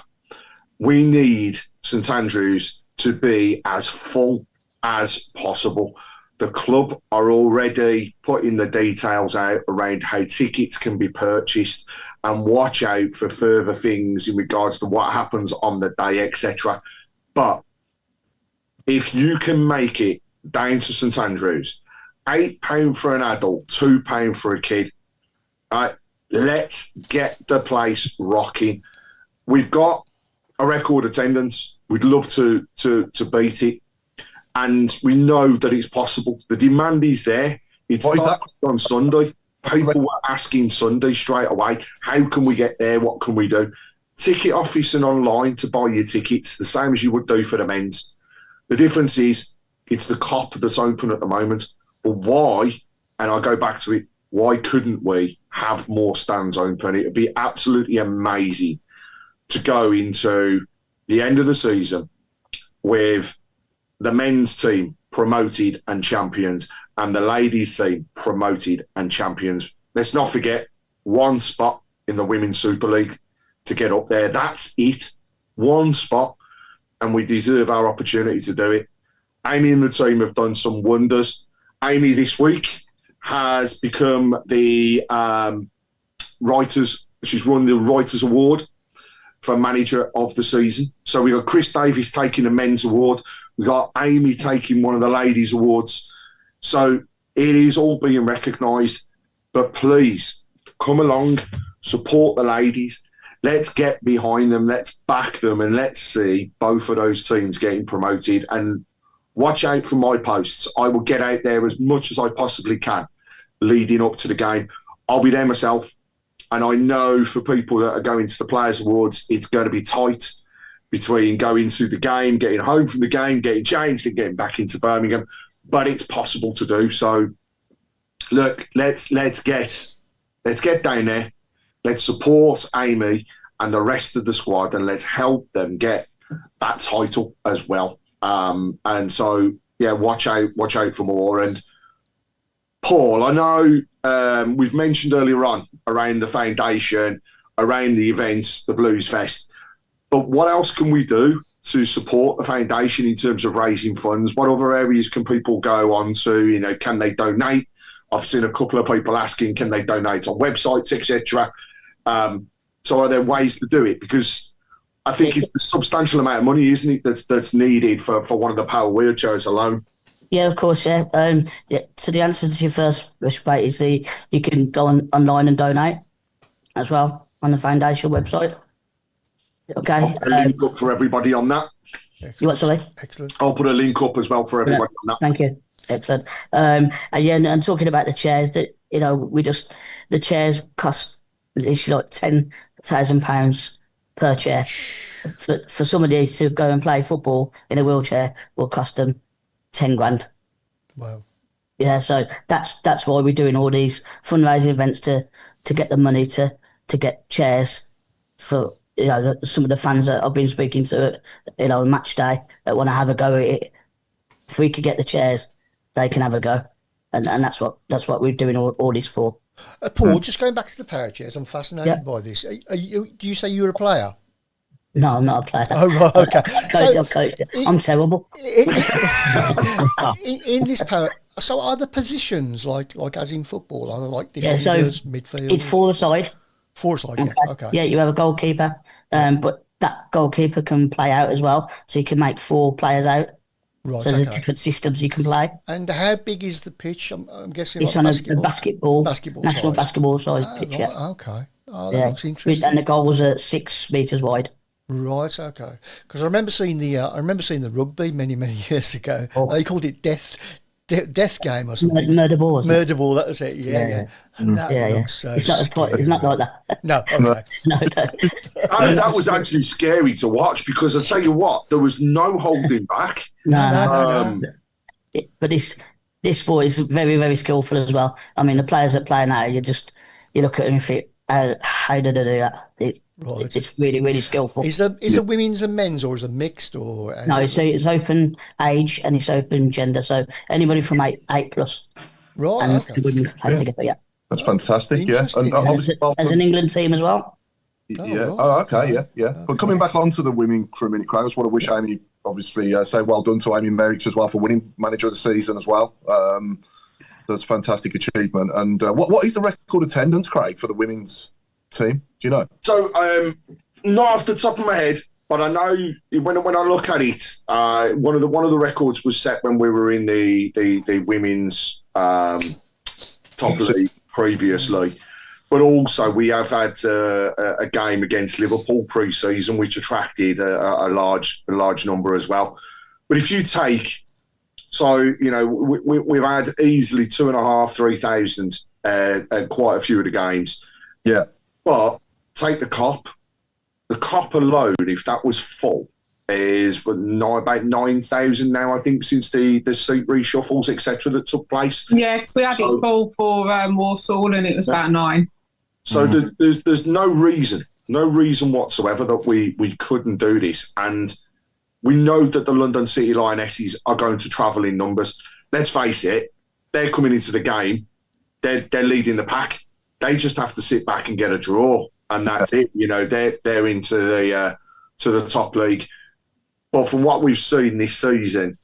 Speaker 3: We need St Andrews to be as full as possible. The club are already putting the details out around how tickets can be purchased, and watch out for further things in regards to what happens on the day, etc. But if you can make it down to St Andrews, £8 for an adult, £2 for a kid, let's get the place rocking. We've got a record attendance. We'd love to beat it. And we know that it's possible. The demand is there. It's on Sunday. People were asking Sunday straight away, how can we get there? What can we do? Ticket office and online to buy your tickets, the same as you would do for the men's. The difference is it's the COP that's open at the moment. But why, and I go back to it, why couldn't we have more stands open? It would be absolutely amazing to go into the end of the season with the men's team promoted and champions and the ladies team promoted and champions. Let's not forget one spot in the Women's Super League to get up there. That's it. One spot, and we deserve our opportunity to do it. Amy and the team have done some wonders. Amy this week has become the she's won the Writers' Award for Manager of the Season. So we got Chris Davis taking the men's award. We got Amy taking one of the ladies' awards. So it is all being recognised. But please, come along, support the ladies. Let's get behind them. Let's back them. And let's see both of those teams getting promoted. And watch out for my posts. I will get out there as much as I possibly can leading up to the game. I'll be there myself. And I know for people that are going to the Players' Awards, it's going to be tight between going to the game, getting home from the game, getting changed and getting back into Birmingham. But it's possible to do. So, look, let's get down there. Let's support Amy and the rest of the squad, and let's help them get that title as well. And so, yeah, watch out for more. And Paul, I know we've mentioned earlier on around the foundation, around the events, the Blues Fest. But what else can we do to support the foundation in terms of raising funds? What other areas can people go on to? You know, can they donate? I've seen a couple of people asking, can they donate on websites, etc. So are there ways to do it? Because I think it's a substantial amount of money, isn't it, that's needed for one of the power wheelchairs alone?
Speaker 8: Yeah, of course, yeah. So the answer to your first question is you can go online and donate as well on the foundation website. Okay.
Speaker 3: I'll put a link up for everybody on that.
Speaker 8: You what, sorry?
Speaker 5: Excellent.
Speaker 3: I'll put a link up as well for everybody on that.
Speaker 8: Thank you. Excellent. And talking about the chairs, that the chairs cost literally like £10,000 per chair. For somebody to go and play football in a wheelchair will cost them 10 grand.
Speaker 5: Wow.
Speaker 8: Yeah, so that's why we're doing all these fundraising events to get the money to get chairs for some of the fans that I've been speaking to, match day that want to have a go at it. If we could get the chairs, they can have a go, and that's what we're doing all this for.
Speaker 5: Paul, just going back to the power chairs, I'm fascinated by this. Do you say you're a player?
Speaker 8: No, I'm not a player.
Speaker 5: Oh, right, okay.
Speaker 8: I've coached. I'm terrible.
Speaker 5: In this power, so are the positions like as in football? Are they like defenders, midfield?
Speaker 8: It's four-a-side.
Speaker 5: Four-a-side, yeah. Okay.
Speaker 8: Yeah, you have a goalkeeper, but that goalkeeper can play out as well, so you can make 4 players out.
Speaker 5: Right,
Speaker 8: so there's different systems you can play.
Speaker 5: And how big is the pitch? I'm guessing
Speaker 8: it's
Speaker 5: like
Speaker 8: on a basketball national
Speaker 5: size.
Speaker 8: Basketball size pitch.
Speaker 5: Right,
Speaker 8: yeah.
Speaker 5: Okay. Oh, that looks interesting.
Speaker 8: And the goal was 6 metres wide.
Speaker 5: Right. Okay. Because I remember seeing the rugby many years ago. Oh. They called it death game or something.
Speaker 8: Murder ball.
Speaker 5: Murder ball. That was it. Yeah. And that looks so.
Speaker 8: It's not like that.
Speaker 5: No. Okay.
Speaker 8: no.
Speaker 3: That was actually scary to watch, because I tell you what, there was no holding back.
Speaker 5: No.
Speaker 8: But this sport is very, very skillful as well. I mean, the players that play now, you look at them and think, how did they do that? It's really, really skillful.
Speaker 5: Is it women's and men's, or is it mixed? Or
Speaker 8: no, it's open age and it's open gender. So anybody from 8 plus.
Speaker 5: Right.
Speaker 8: And
Speaker 5: okay.
Speaker 8: women play together. Yeah.
Speaker 1: That's fantastic. Yeah. And
Speaker 8: there's an England team as well.
Speaker 1: Yeah.
Speaker 5: right.
Speaker 1: Oh, okay. Yeah. But coming back onto the women for a minute, Craig, I just want to wish Amy, obviously, say well done to Amy Merricks as well for winning Manager of the Season as well. That's a fantastic achievement. And what is the record attendance, Craig, for the women's team? Do you know?
Speaker 3: So, not off the top of my head, but I know when I look at it, one of the records was set when we were in the women's top league previously. But also, we have had a game against Liverpool pre-season, which attracted a large number as well. But if you take, we've had easily 2,500, 3,000 at quite a few of the games.
Speaker 1: Yeah.
Speaker 3: But take the Cop. The Cop alone, if that was full, is about 9,000 now, I think, since the seat reshuffles, etc., that took place.
Speaker 2: Yeah, because we had it full for Warsaw, and it was about 9.
Speaker 3: So there's no reason whatsoever that we couldn't do this. And we know that the London City Lionesses are going to travel in numbers. Let's face it, they're coming into the game. They're leading the pack. They just have to sit back and get a draw, and that's it. They're into the top league. But from what we've seen this season,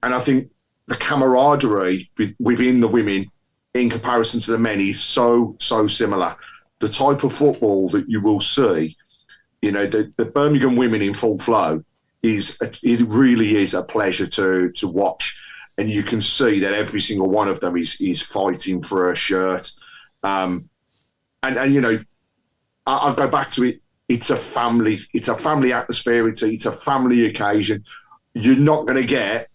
Speaker 3: and I think the camaraderie within the women in comparison to the men is so similar. The type of football that you will see, the Birmingham women in full flow it really is a pleasure to watch, and you can see that every single one of them is fighting for a shirt. I'll go back to it. It's a family atmosphere. It's a family occasion. You're not going to get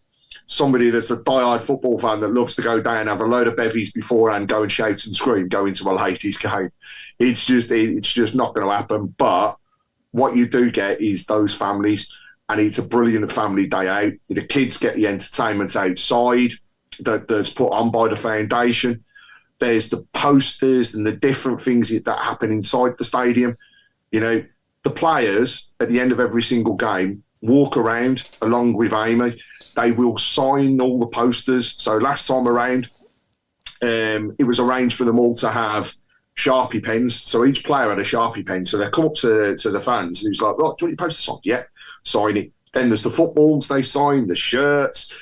Speaker 3: somebody that's a diehard football fan that loves to go down, have a load of bevies beforehand, go and shout and scream, go into a ladies' game. It's just not going to happen. But what you do get is those families, and it's a brilliant family day out. The kids get the entertainment outside that's put on by the foundation. There's the posters and the different things that happen inside the stadium. The players at the end of every single game walk around along with Amy. They will sign all the posters. So last time around, it was arranged for them all to have Sharpie pens. So each player had a Sharpie pen. So they come up to the fans and he's like, "Right, do you want your poster signed?" Yeah, sign it. Then there's the footballs they sign, the shirts.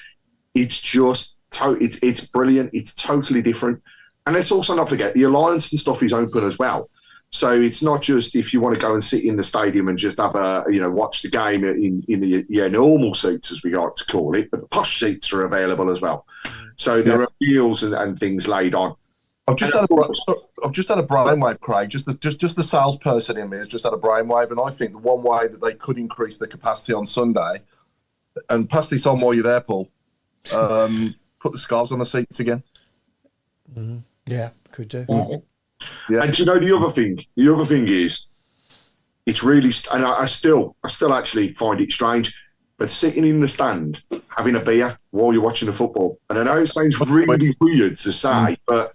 Speaker 3: It's just, it's brilliant. It's totally different. And let's also not forget, the Alliance and stuff is open as well. So it's not just if you want to go and sit in the stadium and just have watch the game in the normal seats, as we like to call it, but the posh seats are available as well. So there are deals and things laid on.
Speaker 1: I've just had a brainwave, Craig. Just the salesperson in me has just had a brainwave, and I think the one way that they could increase the capacity on Sunday, and pass this on while you're there, Paul, put the scarves on the seats again.
Speaker 5: Mm-hmm. Yeah, could do.
Speaker 3: Mm-hmm. Yeah. And the other thing is, it's really, and I still actually find it strange, but sitting in the stand having a beer while you're watching the football, and I know it sounds really weird to say, but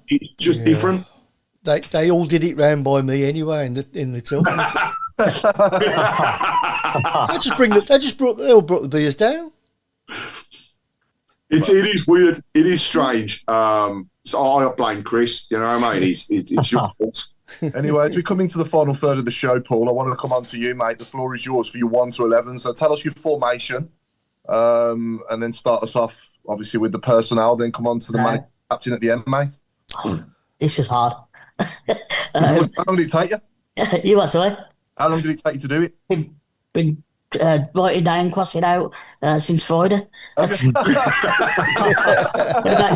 Speaker 3: it's just different.
Speaker 5: They all did it round by me anyway in the Tilton. They all brought the beers down.
Speaker 3: It is weird. It is strange. So I blame Chris. You know what I mean? It's your fault.
Speaker 1: Anyway, as we come into the final third of the show, Paul, I want to come on to you, mate. The floor is yours for your 1 to 11. So tell us your formation, and then start us off, obviously, with the personnel. Then come on to the manager, captain at the end, mate.
Speaker 8: This is hard.
Speaker 1: How long did it take you?
Speaker 8: You what, sorry?
Speaker 1: How long did it take you to do it?
Speaker 8: Been writing down, crossing out since Friday. About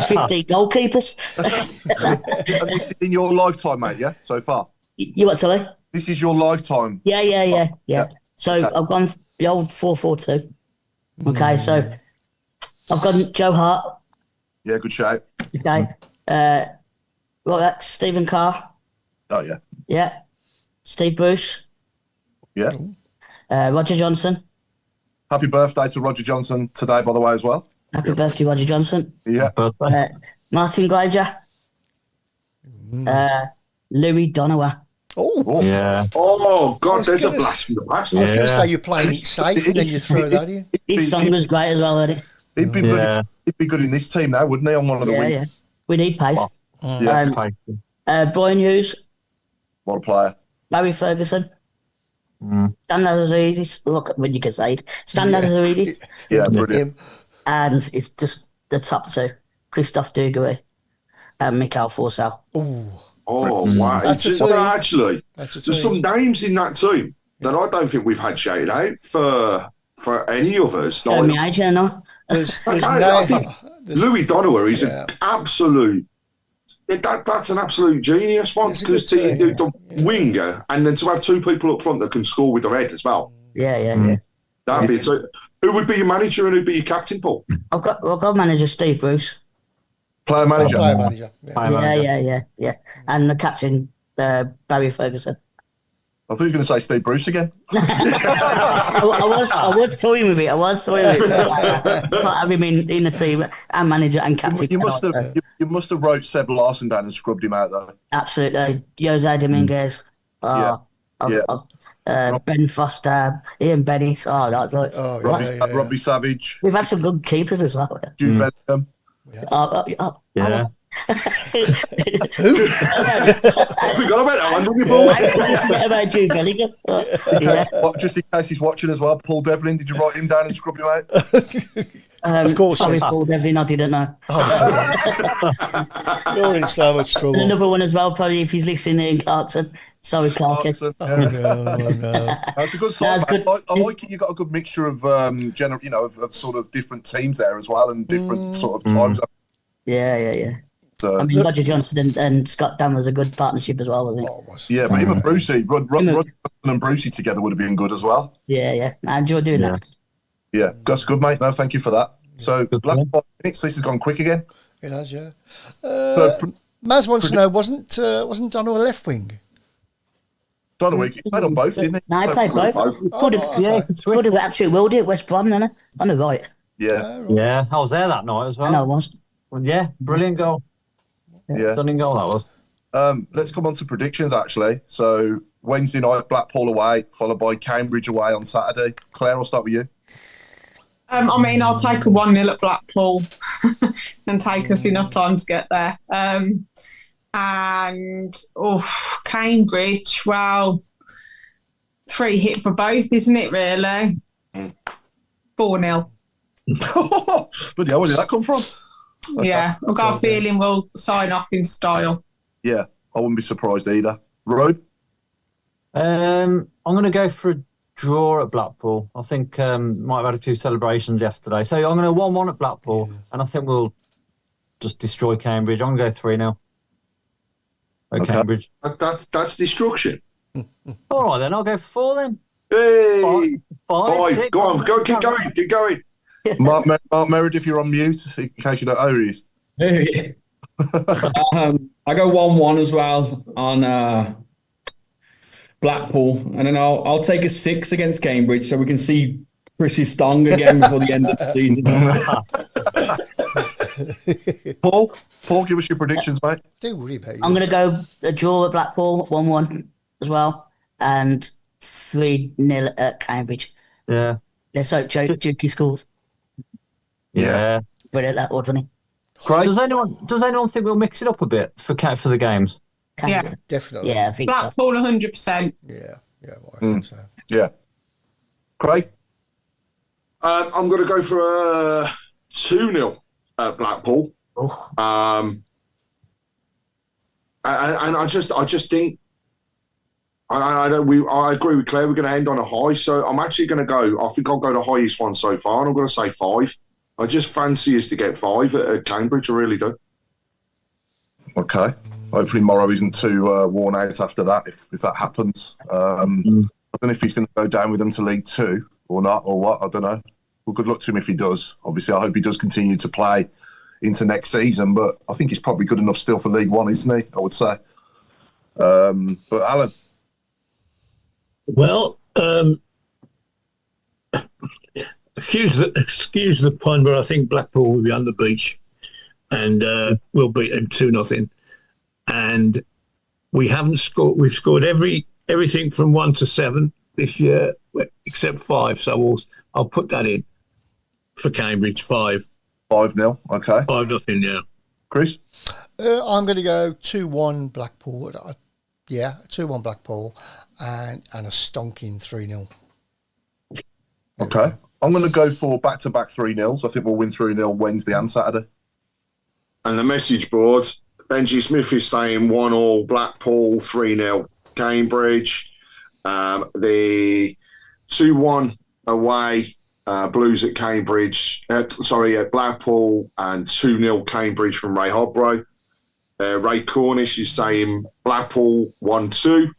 Speaker 8: 50 goalkeepers.
Speaker 1: And this is in your lifetime, mate, yeah, so far?
Speaker 8: You what, sorry?
Speaker 1: This is your lifetime?
Speaker 8: Yeah. So I've gone the old 4-4-2. Okay, so I've gone Joe Hart.
Speaker 1: Yeah, good shout.
Speaker 8: Okay. Right, Stephen Carr.
Speaker 1: Oh, yeah.
Speaker 8: Yeah. Steve Bruce.
Speaker 1: Yeah.
Speaker 8: Roger Johnson.
Speaker 1: Happy birthday to Roger Johnson today, by the way, as well.
Speaker 8: Happy birthday, Roger Johnson.
Speaker 1: Yeah.
Speaker 8: Martin Granger. Louis Donowa.
Speaker 5: Oh,
Speaker 6: Yeah.
Speaker 3: Oh, God, there's a blast from the past.
Speaker 5: I was going to say you're playing it safe and then you throw that in.
Speaker 8: His song was great as well, wasn't it?
Speaker 1: He'd be good in this team now, wouldn't he, on one of the wings?
Speaker 8: We need pace.
Speaker 1: Yeah.
Speaker 8: Brian Hughes.
Speaker 1: What a player.
Speaker 8: Barry Ferguson. Standard as easy. Look, when you can say it. Standard as easy.
Speaker 1: Yeah, brilliant.
Speaker 8: And it's just the top two. Christophe Duguay and Mikhail Forsell.
Speaker 3: Oh, wow.
Speaker 5: That's a
Speaker 3: It's
Speaker 5: team.
Speaker 3: actually,
Speaker 5: That's a
Speaker 3: there's some
Speaker 5: team.
Speaker 3: names in that team that I don't think we've had shouted out for any of us.
Speaker 8: Show me age, you know.
Speaker 5: There's
Speaker 3: I think
Speaker 5: there's
Speaker 3: Louis Donoghue is an absolute. That's an absolute genius one
Speaker 5: It's a
Speaker 3: because
Speaker 5: good
Speaker 3: to
Speaker 5: team,
Speaker 3: the winger and then to have two people up front that can score with their head as well.
Speaker 8: Yeah.
Speaker 3: That'd be so. Who would be your manager and who'd be your captain, Paul?
Speaker 8: I've got manager Steve Bruce.
Speaker 1: Player manager.
Speaker 5: player manager. Yeah.
Speaker 8: Yeah. And the captain Barry Ferguson.
Speaker 1: I thought you were going to say Steve Bruce again.
Speaker 8: I was toying with it. Can't have him in the team and manager and captain.
Speaker 1: You must have wrote Seb Larson down and scrubbed him out though.
Speaker 8: Absolutely. Jose Dominguez. Ben Foster, Ian Bennett. Oh, that's like
Speaker 1: Robbie Savage.
Speaker 8: We've had some good keepers as well.
Speaker 1: Jude Bellingham.
Speaker 6: Yeah.
Speaker 3: I forgot about that one, didn't you, Paul?
Speaker 8: About Jude Bellingham.
Speaker 1: Just in case he's watching as well, Paul Devlin, did you write him down and scrub him out?
Speaker 5: Of course,
Speaker 8: Sorry,
Speaker 5: yes.
Speaker 8: Paul Devlin, I didn't know.
Speaker 5: You're in so much trouble.
Speaker 8: And another one as well, probably if he's listening, Ian Clarkson. Sorry, Clarky.
Speaker 1: Clarkson.
Speaker 5: No.
Speaker 1: That's a good side.
Speaker 8: That's good.
Speaker 1: I like it. You got a good mixture of of sort of different teams there as well and different sort of times.
Speaker 8: Yeah.
Speaker 1: So,
Speaker 8: I mean, Roger Johnson and Scott Dann was a good partnership as well, wasn't it?
Speaker 1: yeah, but him and Brucey, Rod and Brucey together would have been good as well.
Speaker 8: Yeah. I enjoy doing that.
Speaker 1: Yeah, that's good, mate. No, thank you for that. So, last 5 minutes, this has gone quick again.
Speaker 5: It has, yeah.
Speaker 1: So,
Speaker 5: Maz wants to know, wasn't Donald a left wing?
Speaker 1: Donoghue, he played on both, didn't he?
Speaker 8: No, I played both. Could have absolutely willed it, West Brom, then. On the right.
Speaker 1: Yeah.
Speaker 6: Yeah, I was there that night as well.
Speaker 8: I know it was.
Speaker 6: Well, yeah, brilliant goal.
Speaker 1: Yeah.
Speaker 6: Stunning goal that was.
Speaker 1: Let's come on to predictions, actually. So, Wednesday night, Blackpool away, followed by Cambridge away on Saturday. Claire, I'll start with you.
Speaker 2: I mean, I'll take a 1-0 at Blackpool and take us enough time to get there. Cambridge, well, free hit for both, isn't it, really? 4-0.
Speaker 1: But yeah, where did that come from?
Speaker 2: Yeah, I've got a feeling we'll sign off in style.
Speaker 1: Yeah, I wouldn't be surprised either. Road?
Speaker 6: I'm going to go for a draw at Blackpool. I think might have had a few celebrations yesterday. So I'm going to 1-1 at Blackpool, and I think we'll just destroy Cambridge. I'm going to go 3-0 at Cambridge.
Speaker 3: That's destruction.
Speaker 6: All right, then. I'll go 4 then.
Speaker 3: Hey!
Speaker 6: Five.
Speaker 3: Go on, keep going.
Speaker 1: Mark Meredith, you're on mute, in case you don't know who he is.
Speaker 7: I go 1-1 as well on Blackpool, and then I'll take a 6 against Cambridge so we can see Chrissy Stong again before the end of the season.
Speaker 1: Paul, give us your predictions, mate.
Speaker 5: Don't worry about it.
Speaker 8: I'm going to go a draw at Blackpool, 1-1 as well, and 3-0 at Cambridge.
Speaker 6: Yeah.
Speaker 8: Let's hope Jukey scores.
Speaker 6: Yeah.
Speaker 8: Brilliant, that would, wouldn't
Speaker 1: Great.
Speaker 6: Does anyone think we'll mix it up a bit for the games?
Speaker 8: he?
Speaker 2: Yeah.
Speaker 5: Definitely.
Speaker 8: Yeah, I think so.
Speaker 2: Blackpool 100%.
Speaker 5: Yeah, well, I think so.
Speaker 1: Yeah. Craig?
Speaker 3: I'm going to go for a 2-0 at Blackpool.
Speaker 8: Oh.
Speaker 3: And I just think I agree with Claire. We're going to end on a high, so I'm actually going to go. I think I'll go the highest one so far, and I'm going to say 5. I just fancy us to get 5 at Cambridge. I really do.
Speaker 1: Okay. Hopefully Morrow isn't too worn out after that, if that happens. I don't know if he's going to go down with them to League 2 or not, or what. I don't know. Well, good luck to him if he does. Obviously, I hope he does continue to play into next season, but I think he's probably good enough still for League 1, isn't he? I would say. But Alan?
Speaker 4: Well, excuse the pun, but I think Blackpool will be on the beach, and we'll beat them 2-0. And we haven't scored. We've scored everything from 1 to 7 this year, except 5. So I'll put that in for Cambridge. 5.
Speaker 1: 5-0. Okay.
Speaker 4: 5-0. Yeah.
Speaker 1: Chris?
Speaker 5: I'm going to go 2-1 Blackpool. Yeah, 2-1 Blackpool and a stonking 3-0.
Speaker 1: Okay. I'm going to go for back-to-back 3-0s. I think we'll win 3-0 Wednesday and Saturday.
Speaker 3: And the message board, Benji Smith is saying 1-1 Blackpool, 3-0 Cambridge. The 2-1 away Blues at Cambridge. At Blackpool, and 2-0 Cambridge from Ray Hobro. Ray Cornish is saying Blackpool 1-2.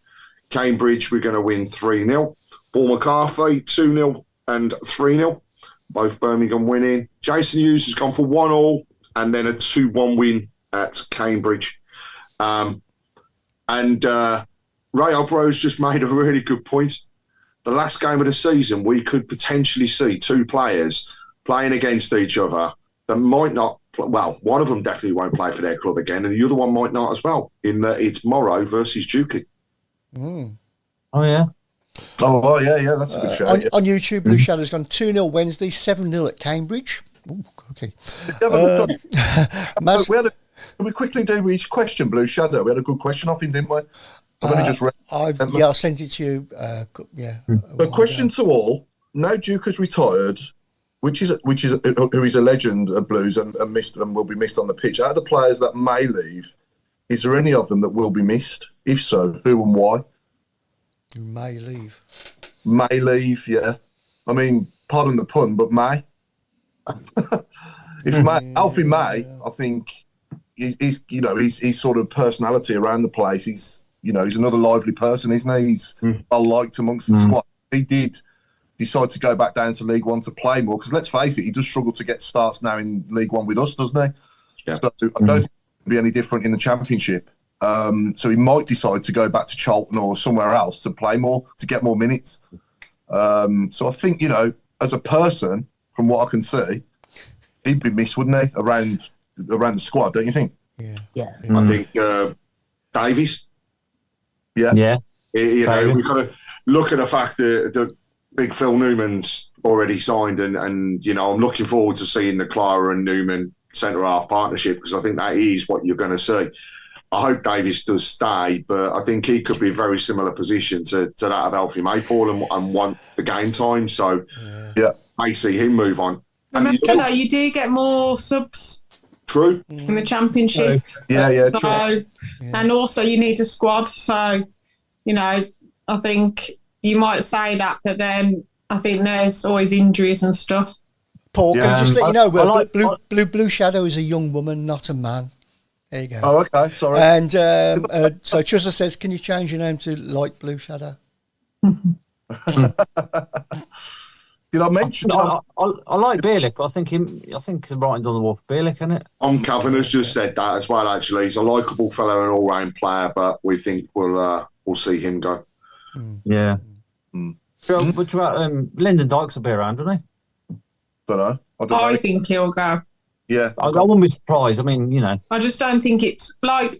Speaker 3: Cambridge, we're going to win 3-0. Paul McCarthy, 2-0 and 3-0. Both Birmingham winning. Jason Hughes has gone for 1-1 and then a 2-1 win at Cambridge. And Ray Hobro's just made a really good point. The last game of the season, we could potentially see two players playing against each other that might not. Well, one of them definitely won't play for their club again, and the other one might not as well. In that it's Morrow versus Dukey.
Speaker 5: Mm.
Speaker 6: Oh yeah.
Speaker 1: Oh yeah, that's a good show.
Speaker 5: On YouTube, Blue Shadow's gone 2-0 Wednesday, 7-0 at Cambridge. Ooh, okay.
Speaker 1: Can we quickly do each question, Blue Shadow? We had a good question off him, didn't we? I've only just read.
Speaker 5: I'll send it to you.
Speaker 1: But question to all: now Duke has retired, who is a legend of Blues and missed and will be missed on the pitch. Out of the players that may leave, is there any of them that will be missed? If so, who and why?
Speaker 5: You may leave.
Speaker 1: May leave, yeah. I mean, pardon the pun, but May. Alfie May, I think he's his sort of personality around the place. He's another lively person, isn't he? He's well liked amongst the squad. He did decide to go back down to League One to play more because let's face it, he does struggle to get starts now in League One with us, doesn't he? Yeah. So I don't think it'll be any different in the Championship. So he might decide to go back to Tilton or somewhere else to play more, to get more minutes. So I think, as a person, from what I can see, he'd be missed, wouldn't he, around the squad, don't you think?
Speaker 8: Yeah.
Speaker 3: I think Davies.
Speaker 6: Yeah.
Speaker 3: We've got to look at the fact that Big Phil Newman's already signed, and I'm looking forward to seeing the Clara and Newman centre-half partnership because I think that is what you're going to see. I hope Davies does stay, but I think he could be a very similar position to that of Alfie Maypole and want the game time. So, I see him move on.
Speaker 2: Remember, though, you do get more subs.
Speaker 3: True.
Speaker 2: In the Championship.
Speaker 1: True.
Speaker 2: And also you need a squad. So, I think you might say that, but then I think there's always injuries and stuff.
Speaker 5: Paul, can I just let you know, Blue Shadow is a young woman, not a man. There you go.
Speaker 1: Oh, okay. Sorry.
Speaker 5: And so Chusa says, can you change your name to Light Blue Shadow?
Speaker 1: Did I mention?
Speaker 6: I like Bielik. I think the writing's on the wall for Bielik, isn't it?
Speaker 3: Cavan has just said that as well. Actually, he's a likeable fellow and all-round player, but we think we'll see him go.
Speaker 6: Yeah. What about Lyndon Dykes will be around, won't he?
Speaker 1: Don't know.
Speaker 2: I think he'll go.
Speaker 1: Yeah,
Speaker 6: I wouldn't be surprised. I mean,
Speaker 2: I just don't think it's like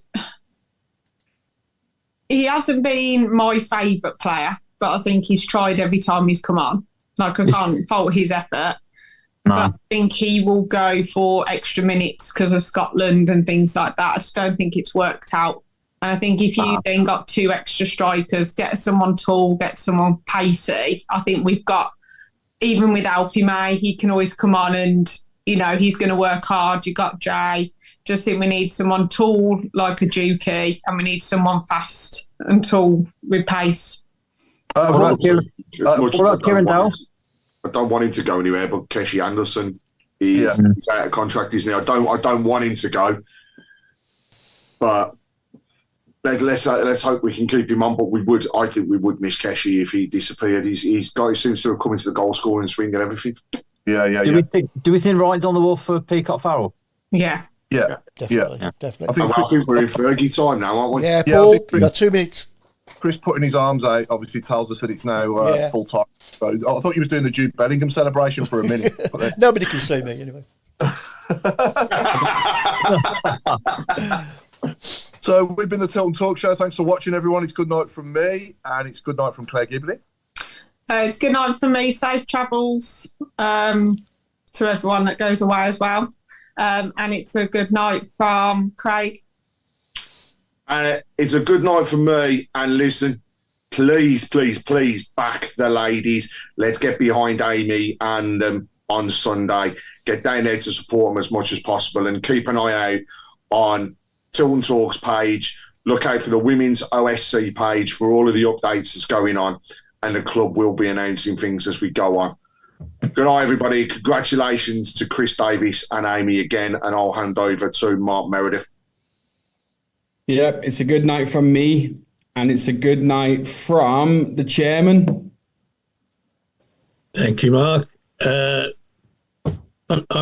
Speaker 2: he hasn't been my favourite player, but I think he's tried every time he's come on. Like, I can't fault his effort. No. But I think he will go for extra minutes because of Scotland and things like that. I just don't think it's worked out. And I think if you then got two extra strikers, get someone tall, get someone pacey, I think we've got, even with Alfie May, he can always come on and, he's going to work hard. You got Jay. Just think we need someone tall like a Dukey, and we need someone fast and tall with pace.
Speaker 6: What about Kieran Dowell?
Speaker 3: I don't want him to go anywhere, but Keshi Anderson, he's out of contract, isn't he? I don't want him to go, but let's hope we can keep him on. But I think we would miss Keshi if he disappeared. He seems to have come into the goal scoring swing and everything.
Speaker 6: Do we think writing's on the wall for Peacock Farrell?
Speaker 2: Yeah.
Speaker 5: Definitely.
Speaker 3: I think we're in Fergie time now, aren't we?
Speaker 5: Yeah, Paul, you've got 2 minutes.
Speaker 1: Chris putting his arms out obviously tells us that it's now full time. So I thought he was doing the Jude Bellingham celebration for a minute.
Speaker 5: Nobody can see me anyway.
Speaker 1: So we've been the Tilton Talk Show. Thanks for watching, everyone. It's good night from me, and it's good night from Claire Gibney.
Speaker 2: It's good night from me. Safe travels to everyone that goes away as well. And it's a good night from Craig.
Speaker 3: And it's a good night for me. And listen, please, please, please back the ladies. Let's get behind Amy and on Sunday. Get down there to support them as much as possible and keep an eye out on Tilton Talks page. Look out for the Women's OSC page for all of the updates that's going on. And the club will be announcing things as we go on. Good night, everybody. Congratulations to Chris Davis and Amy again. And I'll hand over to Mark Meredith.
Speaker 7: Yeah, it's a good night from me. And it's a good night from the chairman.
Speaker 4: Thank you, Mark. I'm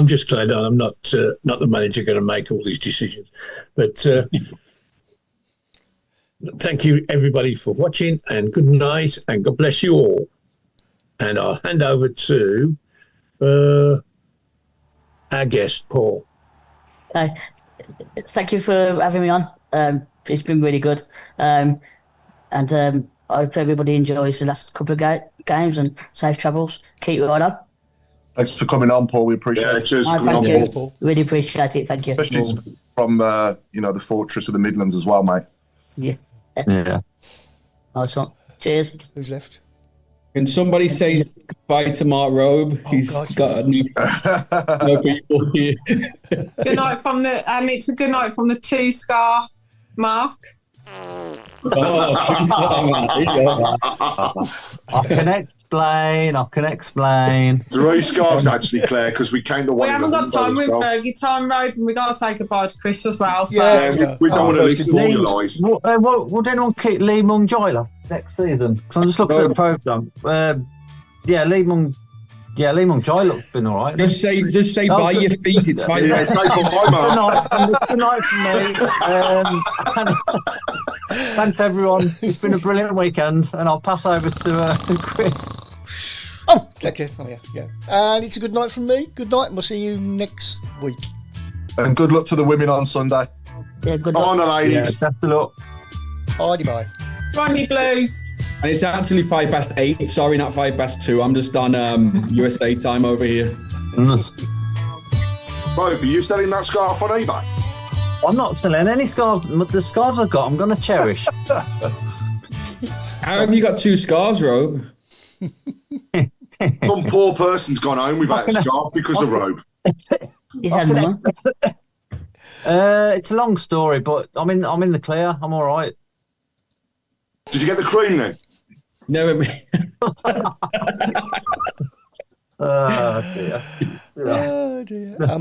Speaker 4: just glad that I'm not the manager going to make all these decisions. But thank you, everybody, for watching, and good night, and God bless you all. And I'll hand over to our guest, Paul.
Speaker 8: Thank you for having me on. It's been really good. And I hope everybody enjoys the last couple of games and safe travels. Keep it on.
Speaker 1: Thanks for coming on, Paul. We appreciate it.
Speaker 3: Cheers.
Speaker 8: Thank you. Paul. Really appreciate it. Thank you.
Speaker 1: Especially from the fortress of the Midlands as well, mate.
Speaker 8: Yeah.
Speaker 6: Yeah.
Speaker 8: Nice one. Cheers.
Speaker 5: Who's left?
Speaker 7: Can somebody say goodbye to Mark Robe? He's got a new people here.
Speaker 2: Good night it's a good night from the 2 Scar Mark.
Speaker 7: Oh,
Speaker 6: I can explain.
Speaker 3: 3 scarves, actually, Claire, because we came to one.
Speaker 2: We haven't got time with Fergie, time, Robe, and we got to say goodbye to Chris as well. So.
Speaker 3: Yeah, we don't want to listen to all your lies.
Speaker 6: Would anyone keep Lee Mung Joyler next season? Because I'm just looking at the programme. Lee Mung Joyler's been all right.
Speaker 7: Just say by your feet. It's fine.
Speaker 3: Yeah, say goodbye, man.
Speaker 6: Good night from me. Thanks, everyone. It's been a brilliant weekend, and I'll pass over to Chris.
Speaker 5: Oh, okay. Oh, yeah. And it's a good night from me. Good night, and we'll see you next week.
Speaker 1: And good luck to the women on Sunday.
Speaker 8: Yeah, good
Speaker 3: On the ladies.
Speaker 6: Yeah, best of luck.
Speaker 5: Bye.
Speaker 2: Ronnie Blues.
Speaker 7: And it's actually 8:05. Sorry, not 2:05. I'm just on USA time over here.
Speaker 3: Robe, are you selling that scarf on eBay?
Speaker 6: I'm not selling any scarves. The scarves I've got, I'm going to cherish.
Speaker 7: How have you got 2 scarves, Robe?
Speaker 3: Some poor person's gone home without a scarf because of Robe.
Speaker 8: Is that one?
Speaker 6: It's a long story, but I'm in the clear. I'm all right.
Speaker 3: Did you get the cream then?
Speaker 7: No,
Speaker 6: Oh dear.
Speaker 5: Oh dear.